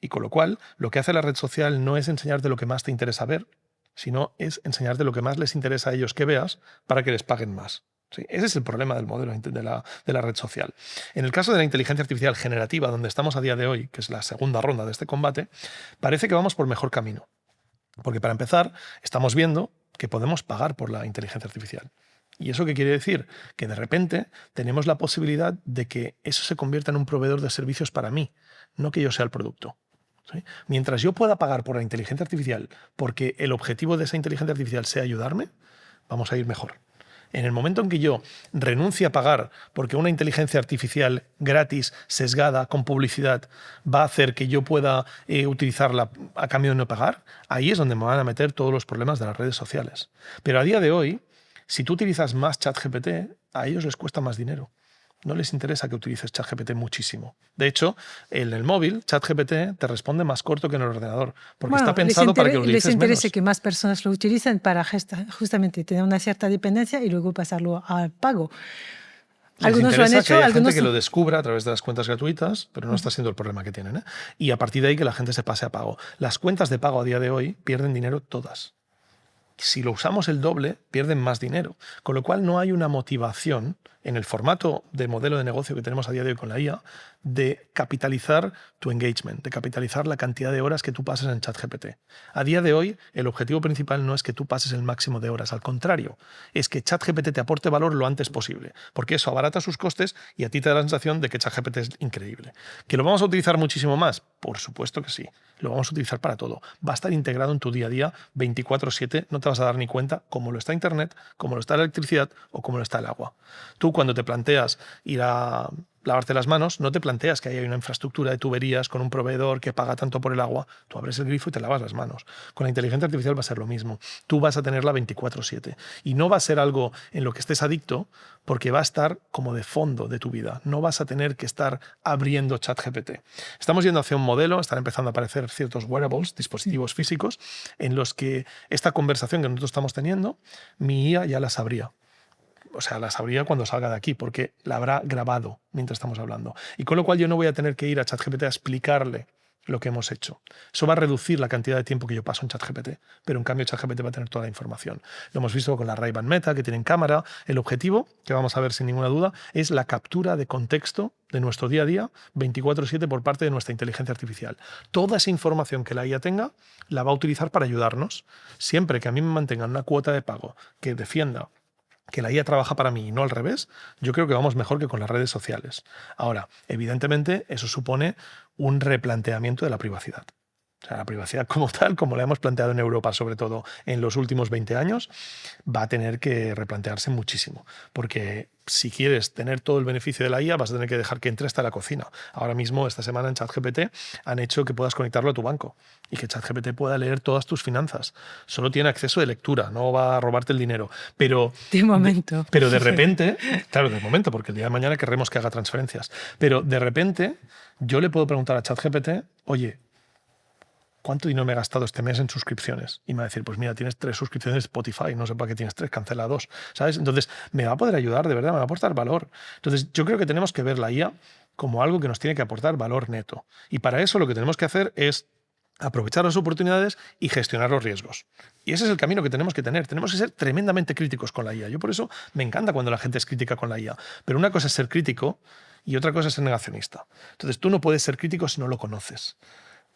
Y con lo cual, lo que hace la red social no es enseñarte lo que más te interesa ver, sino es enseñarte lo que más les interesa a ellos que veas para que les paguen más. ¿Sí? Ese es el problema del modelo de la red social. En el caso de la inteligencia artificial generativa, donde estamos a día de hoy, que es la segunda ronda de este combate, parece que vamos por mejor camino. Porque para empezar, estamos viendo que podemos pagar por la inteligencia artificial. ¿Y eso qué quiere decir? Que de repente tenemos la posibilidad de que eso se convierta en un proveedor de servicios para mí, no que yo sea el producto. ¿Sí? Mientras yo pueda pagar por la inteligencia artificial porque el objetivo de esa inteligencia artificial sea ayudarme, vamos a ir mejor. En el momento en que yo renuncie a pagar porque una inteligencia artificial gratis, sesgada, con publicidad, va a hacer que yo pueda utilizarla a cambio de no pagar, ahí es donde me van a meter todos los problemas de las redes sociales. Pero a día de hoy, si tú utilizas más ChatGPT, a ellos les cuesta más dinero. No les interesa que utilices ChatGPT muchísimo. De hecho, en el móvil, ChatGPT te responde más corto que en el ordenador, porque está pensado para que lo utilices les interesa menos. que más personas lo utilicen para justamente tener una cierta dependencia y luego pasarlo al pago. Algunos lo han hecho, que haya gente que lo descubra a través de las cuentas gratuitas, pero no está siendo el problema que tienen. Y a partir de ahí que la gente se pase a pago. Las cuentas de pago a día de hoy pierden dinero todas. Si lo usamos el doble, pierden más dinero. Con lo cual no hay una motivación en el formato de modelo de negocio que tenemos a día de hoy con la IA de capitalizar tu engagement, de capitalizar la cantidad de horas que tú pases en ChatGPT. A día de hoy, el objetivo principal no es que tú pases el máximo de horas, al contrario, es que ChatGPT te aporte valor lo antes posible, porque eso abarata sus costes y a ti te da la sensación de que ChatGPT es increíble. ¿Que lo vamos a utilizar muchísimo más? Por supuesto que sí. Lo vamos a utilizar para todo. Va a estar integrado en tu día a día 24/7, no te vas a dar ni cuenta cómo lo está Internet, cómo lo está la electricidad o cómo lo está el agua. Tú cuando te planteas ir a lavarte las manos, no te planteas que hay una infraestructura de tuberías con un proveedor que paga tanto por el agua. Tú abres el grifo y te lavas las manos. Con la inteligencia artificial va a ser lo mismo. Tú vas a tenerla 24/7 y no va a ser algo en lo que estés adicto porque va a estar como de fondo de tu vida. No vas a tener que estar abriendo ChatGPT. Estamos yendo hacia un modelo, están empezando a aparecer ciertos wearables, dispositivos físicos, en los que esta conversación que nosotros estamos teniendo, mi IA ya la sabría. O sea, la sabría cuando salga de aquí, porque la habrá grabado mientras estamos hablando. Y con lo cual yo no voy a tener que ir a ChatGPT a explicarle lo que hemos hecho. Eso va a reducir la cantidad de tiempo que yo paso en ChatGPT, pero en cambio ChatGPT va a tener toda la información. Lo hemos visto con la Ray-Ban Meta, que tienen cámara. El objetivo, que vamos a ver sin ninguna duda, es la captura de contexto de nuestro día a día 24/7 por parte de nuestra inteligencia artificial. Toda esa información que la IA tenga la va a utilizar para ayudarnos. Siempre que a mí me mantengan una cuota de pago que defienda que la IA trabaja para mí y no al revés, yo creo que vamos mejor que con las redes sociales. Ahora, evidentemente, eso supone un replanteamiento de la privacidad. O sea, la privacidad como tal, como la hemos planteado en Europa, sobre todo en los últimos 20 años, va a tener que replantearse muchísimo. Porque si quieres tener todo el beneficio de la IA, vas a tener que dejar que entre hasta la cocina. Ahora mismo, esta semana en ChatGPT, han hecho que puedas conectarlo a tu banco y que ChatGPT pueda leer todas tus finanzas. Solo tiene acceso de lectura, no va a robarte el dinero. Pero de momento. Pero de repente, claro, de momento, porque el día de mañana querremos que haga transferencias. Pero de repente, yo le puedo preguntar a ChatGPT, oye, ¿cuánto dinero me he gastado este mes en suscripciones? Y me va a decir, pues mira, tienes 3 suscripciones de Spotify, no sé para qué tienes 3, cancela 2, ¿sabes? Entonces, me va a poder ayudar, de verdad, me va a aportar valor. Entonces, yo creo que tenemos que ver la IA como algo que nos tiene que aportar valor neto. Y para eso lo que tenemos que hacer es aprovechar las oportunidades y gestionar los riesgos. Y ese es el camino que tenemos que tener. Tenemos que ser tremendamente críticos con la IA. Yo por eso me encanta cuando la gente es crítica con la IA. Pero una cosa es ser crítico y otra cosa es ser negacionista. Entonces, tú no puedes ser crítico si no lo conoces.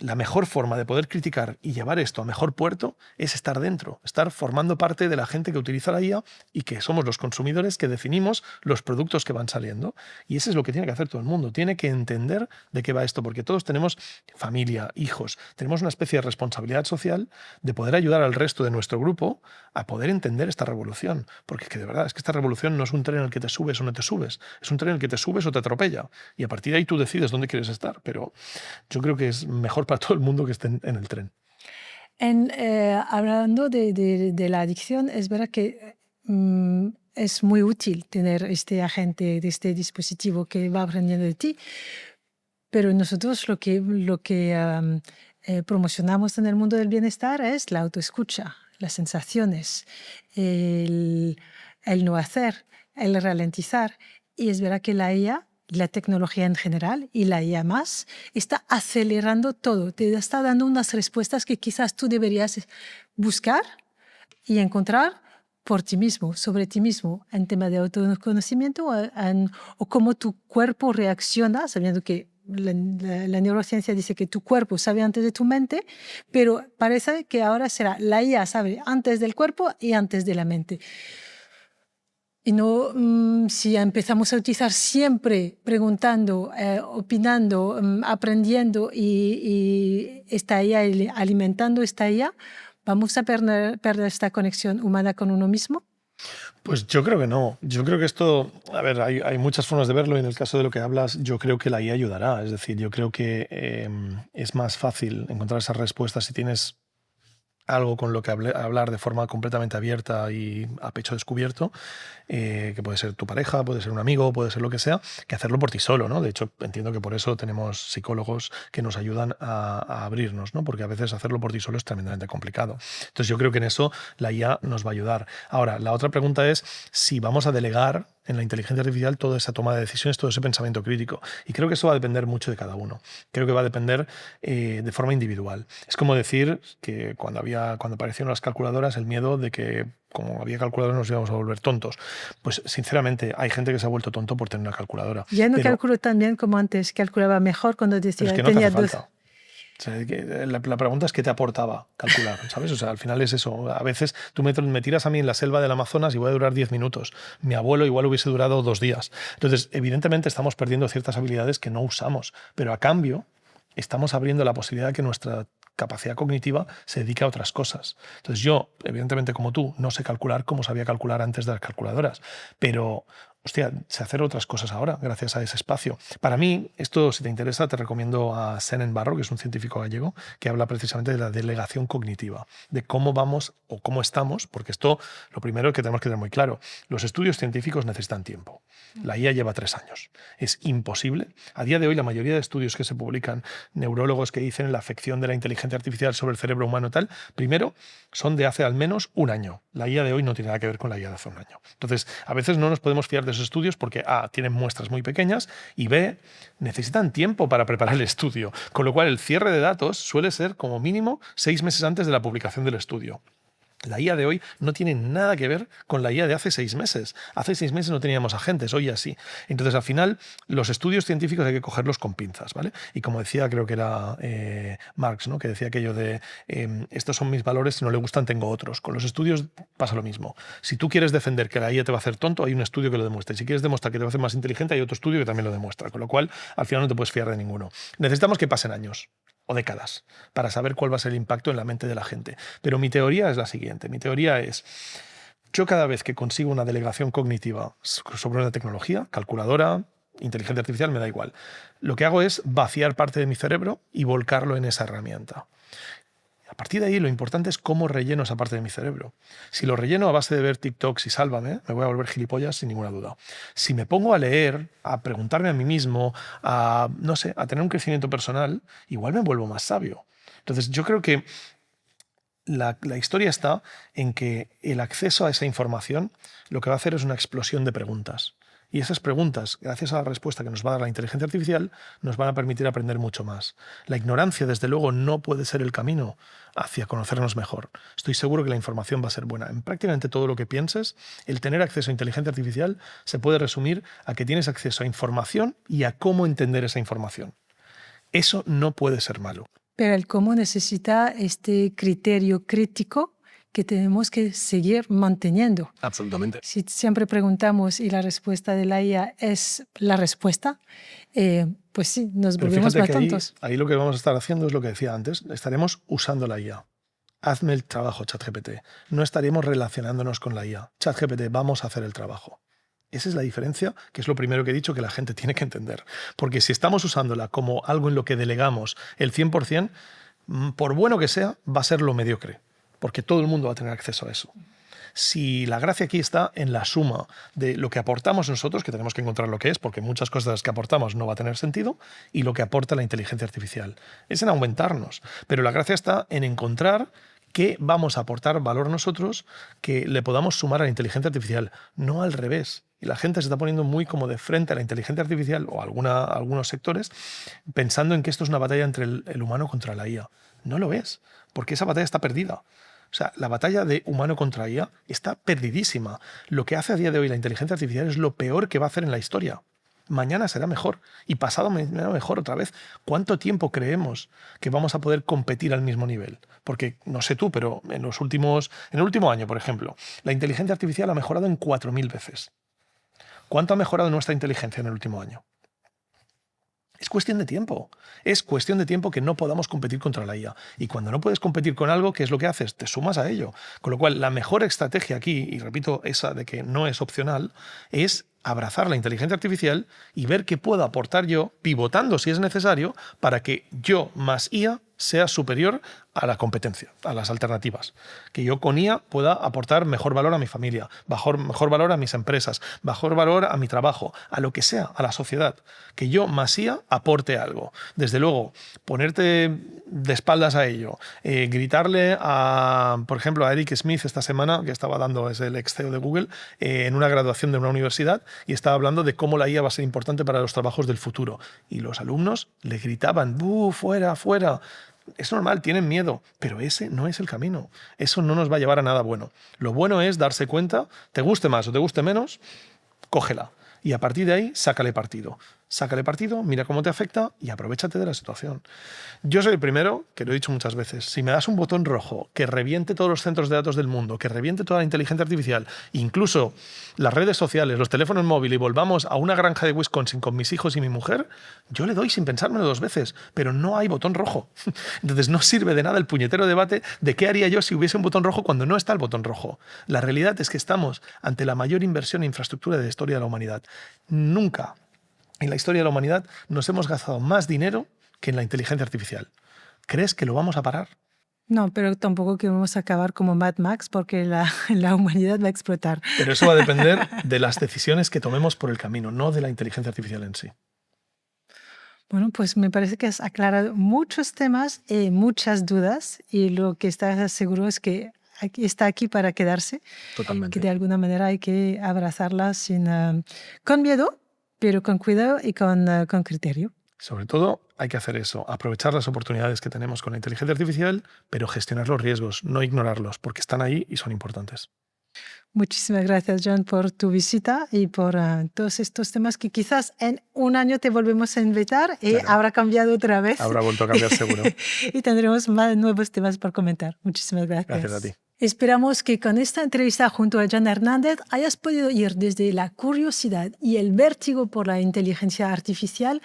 la mejor forma de poder criticar y llevar esto a mejor puerto es estar dentro, estar formando parte de la gente que utiliza la IA y que somos los consumidores que definimos los productos que van saliendo. Y eso es lo que tiene que hacer todo el mundo. Tiene que entender de qué va esto, porque todos tenemos familia, hijos, tenemos una especie de responsabilidad social de poder ayudar al resto de nuestro grupo a poder entender esta revolución. Porque es que de verdad, es que esta revolución no es un tren en el que te subes o no te subes, es un tren en el que te subes o te atropella. Y a partir de ahí tú decides dónde quieres estar. Pero yo creo que es mejor para todo el mundo que estén en el tren. Hablando de la adicción, es verdad que es muy útil tener este agente, de este dispositivo que va aprendiendo de ti, pero nosotros lo que promocionamos en el mundo del bienestar es la autoescucha, las sensaciones, el no hacer, el ralentizar. Y es verdad que la IA, la tecnología en general y la IA más, está acelerando todo, te está dando unas respuestas que quizás tú deberías buscar y encontrar por ti mismo, sobre ti mismo, en tema de autoconocimiento o cómo tu cuerpo reacciona, sabiendo que la neurociencia dice que tu cuerpo sabe antes de tu mente, pero parece que ahora será la IA sabe antes del cuerpo y antes de la mente. Y no, si empezamos a utilizar siempre preguntando, opinando, aprendiendo y esta IA, alimentando esta IA, ¿vamos a perder esta conexión humana con uno mismo? Pues yo creo que no. Yo creo que esto, a ver, hay muchas formas de verlo y en el caso de lo que hablas, yo creo que la IA ayudará. Es decir, yo creo que es más fácil encontrar esas respuestas si tienes algo con lo que hablar de forma completamente abierta y a pecho descubierto, que puede ser tu pareja, puede ser un amigo, puede ser lo que sea, que hacerlo por ti solo, ¿no? De hecho, entiendo que por eso tenemos psicólogos que nos ayudan a abrirnos, ¿no? Porque a veces hacerlo por ti solo es tremendamente complicado. Entonces yo creo que en eso la IA nos va a ayudar. Ahora, la otra pregunta es si vamos a delegar en la inteligencia artificial toda esa toma de decisiones, todo ese pensamiento crítico. Y creo que eso va a depender mucho de cada uno. Creo que va a depender de forma individual. Es como decir que cuando aparecieron las calculadoras, el miedo de que como había calculadoras nos íbamos a volver tontos. Pues sinceramente hay gente que se ha vuelto tonto por tener una calculadora. Ya no calculo tan bien como antes, calculaba mejor cuando decía pero es que no tenía dos. O sea, la pregunta es qué te aportaba calcular, ¿sabes? O sea, al final es eso. A veces tú me tiras a mí en la selva del Amazonas y voy a durar 10 minutos. Mi abuelo igual hubiese durado 2 días. Entonces, evidentemente estamos perdiendo ciertas habilidades que no usamos, pero a cambio estamos abriendo la posibilidad de que nuestra capacidad cognitiva se dedique a otras cosas. Entonces yo, evidentemente como tú, no sé calcular como sabía calcular antes de las calculadoras, pero hostia, sé hacer otras cosas ahora gracias a ese espacio. Para mí, esto, si te interesa, te recomiendo a Senen Barro, que es un científico gallego, que habla precisamente de la delegación cognitiva, de cómo vamos o cómo estamos, porque esto, lo primero que tenemos que tener muy claro, los estudios científicos necesitan tiempo. La IA lleva 3 años. Es imposible. A día de hoy, la mayoría de estudios que se publican, neurólogos que dicen la afección de la inteligencia artificial sobre el cerebro humano y tal, primero, son de hace al menos 1 año. La IA de hoy no tiene nada que ver con la IA de hace 1 año. Entonces, a veces no nos podemos fiar de esos estudios porque A, tienen muestras muy pequeñas y B, necesitan tiempo para preparar el estudio, con lo cual el cierre de datos suele ser como mínimo 6 meses antes de la publicación del estudio. La IA de hoy no tiene nada que ver con la IA de hace 6 meses. Hace 6 meses no teníamos agentes, hoy ya sí. Entonces, al final, los estudios científicos hay que cogerlos con pinzas, ¿vale? Y como decía, creo que era Marx, ¿no? Que decía aquello de estos son mis valores, si no le gustan tengo otros. Con los estudios pasa lo mismo. Si tú quieres defender que la IA te va a hacer tonto, hay un estudio que lo demuestra. Y si quieres demostrar que te va a hacer más inteligente, hay otro estudio que también lo demuestra. Con lo cual, al final no te puedes fiar de ninguno. Necesitamos que pasen años o décadas para saber cuál va a ser el impacto en la mente de la gente. Pero mi teoría es la siguiente. Mi teoría es, yo cada vez que consigo una delegación cognitiva sobre una tecnología, calculadora, inteligencia artificial, me da igual. Lo que hago es vaciar parte de mi cerebro y volcarlo en esa herramienta. A partir de ahí, lo importante es cómo relleno esa parte de mi cerebro. Si lo relleno a base de ver TikToks y Sálvame, me voy a volver gilipollas sin ninguna duda. Si me pongo a leer, a preguntarme a mí mismo, no sé, a tener un crecimiento personal, igual me vuelvo más sabio. Entonces, yo creo que la historia está en que el acceso a esa información lo que va a hacer es una explosión de preguntas. Y esas preguntas, gracias a la respuesta que nos va a dar la inteligencia artificial, nos van a permitir aprender mucho más. La ignorancia, desde luego, no puede ser el camino hacia conocernos mejor. Estoy seguro que la información va a ser buena. En prácticamente todo lo que pienses, el tener acceso a inteligencia artificial se puede resumir a que tienes acceso a información y a cómo entender esa información. Eso no puede ser malo. Pero el cómo necesita este criterio crítico que tenemos que seguir manteniendo. Absolutamente. Si siempre preguntamos y la respuesta de la IA es la respuesta, pues sí, nos Pero volvemos fíjate más que tontos. ahí lo que vamos a estar haciendo es lo que decía antes, estaremos usando la IA. Hazme el trabajo, ChatGPT. No estaremos relacionándonos con la IA. ChatGPT, vamos a hacer el trabajo. Esa es la diferencia, que es lo primero que he dicho que la gente tiene que entender. Porque si estamos usándola como algo en lo que delegamos el 100%, por bueno que sea, va a ser lo mediocre. Porque todo el mundo va a tener acceso a eso. Si la gracia aquí está en la suma de lo que aportamos nosotros, que tenemos que encontrar lo que es, porque muchas cosas que aportamos no va a tener sentido, y lo que aporta la inteligencia artificial. Es en aumentarnos. Pero la gracia está en encontrar qué vamos a aportar valor nosotros que le podamos sumar a la inteligencia artificial, no al revés. Y la gente se está poniendo muy como de frente a la inteligencia artificial o a algunos sectores pensando en que esto es una batalla entre el humano contra la IA. No lo es, porque esa batalla está perdida. O sea, la batalla de humano contra IA está perdidísima. Lo que hace a día de hoy la inteligencia artificial es lo peor que va a hacer en la historia. Mañana será mejor y pasado mañana mejor otra vez. ¿Cuánto tiempo creemos que vamos a poder competir al mismo nivel? Porque, no sé tú, pero en el último año, por ejemplo, la inteligencia artificial ha mejorado en 4000 veces. ¿Cuánto ha mejorado nuestra inteligencia en el último año? Es cuestión de tiempo. Es cuestión de tiempo que no podamos competir contra la IA. Y cuando no puedes competir con algo, ¿qué es lo que haces? Te sumas a ello. Con lo cual, la mejor estrategia aquí, y repito, esa de que no es opcional, es abrazar la inteligencia artificial y ver qué puedo aportar yo, pivotando si es necesario, para que yo más IA sea superior a la competencia, a las alternativas. Que yo con IA pueda aportar mejor valor a mi familia, mejor valor a mis empresas, mejor valor a mi trabajo, a lo que sea, a la sociedad. Que yo más IA aporte algo. Desde luego, ponerte de espaldas a ello, gritarle por ejemplo, a Eric Smith esta semana, que estaba dando, es el ex CEO de Google, en una graduación de una universidad, y estaba hablando de cómo la IA va a ser importante para los trabajos del futuro. Y los alumnos le gritaban, ¡buh, fuera, fuera! Es normal, tienen miedo, pero ese no es el camino. Eso no nos va a llevar a nada bueno. Lo bueno es darse cuenta, te guste más o te guste menos, cógela. Y a partir de ahí, sácale partido. Sácale partido, mira cómo te afecta y aprovéchate de la situación. Yo soy el primero, que lo he dicho muchas veces, si me das un botón rojo que reviente todos los centros de datos del mundo, que reviente toda la inteligencia artificial, incluso las redes sociales, los teléfonos móviles, y volvamos a una granja de Wisconsin con mis hijos y mi mujer, yo le doy sin pensármelo 2 veces, pero no hay botón rojo. Entonces no sirve de nada el puñetero debate de qué haría yo si hubiese un botón rojo cuando no está el botón rojo. La realidad es que estamos ante la mayor inversión en infraestructura de la historia de la humanidad. Nunca en la historia de la humanidad nos hemos gastado más dinero que en la inteligencia artificial. ¿Crees que lo vamos a parar? No, pero tampoco queremos acabar como Mad Max porque la humanidad va a explotar. Pero eso va a depender de las decisiones que tomemos por el camino, no de la inteligencia artificial en sí. Bueno, pues me parece que has aclarado muchos temas y muchas dudas y lo que estás seguro es que está aquí para quedarse. Totalmente. Que de alguna manera hay que abrazarla con miedo, pero con cuidado y con criterio. Sobre todo hay que hacer eso, aprovechar las oportunidades que tenemos con la inteligencia artificial, pero gestionar los riesgos, no ignorarlos, porque están ahí y son importantes. Muchísimas gracias, John, por tu visita y por todos estos temas que quizás en un año te volvemos a invitar y Claro. habrá cambiado otra vez. Habrá vuelto a cambiar seguro. Y tendremos más nuevos temas por comentar. Muchísimas gracias. Gracias a ti. Esperamos que con esta entrevista junto a John Hernández hayas podido ir desde la curiosidad y el vértigo por la inteligencia artificial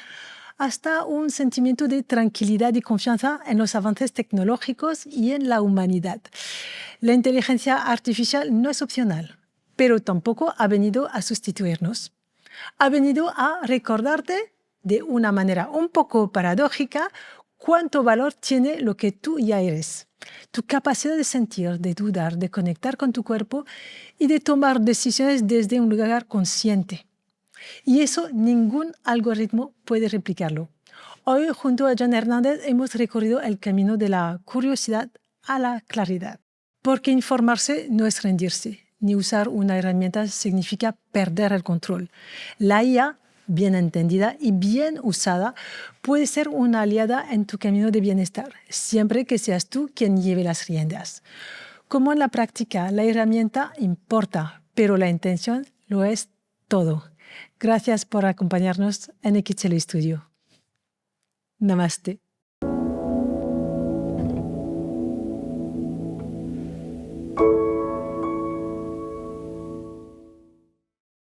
hasta un sentimiento de tranquilidad y confianza en los avances tecnológicos y en la humanidad. La inteligencia artificial no es opcional, pero tampoco ha venido a sustituirnos. Ha venido a recordarte de una manera un poco paradójica cuánto valor tiene lo que tú ya eres. Tu capacidad de sentir, de dudar, de conectar con tu cuerpo y de tomar decisiones desde un lugar consciente. Y eso ningún algoritmo puede replicarlo. Hoy, junto a John Hernández, hemos recorrido el camino de la curiosidad a la claridad. Porque informarse no es rendirse, ni usar una herramienta significa perder el control. La IA, bien entendida y bien usada, puede ser una aliada en tu camino de bienestar, siempre que seas tú quien lleve las riendas. Como en la práctica, la herramienta importa, pero la intención lo es todo. Gracias por acompañarnos en XL Studio. Namaste.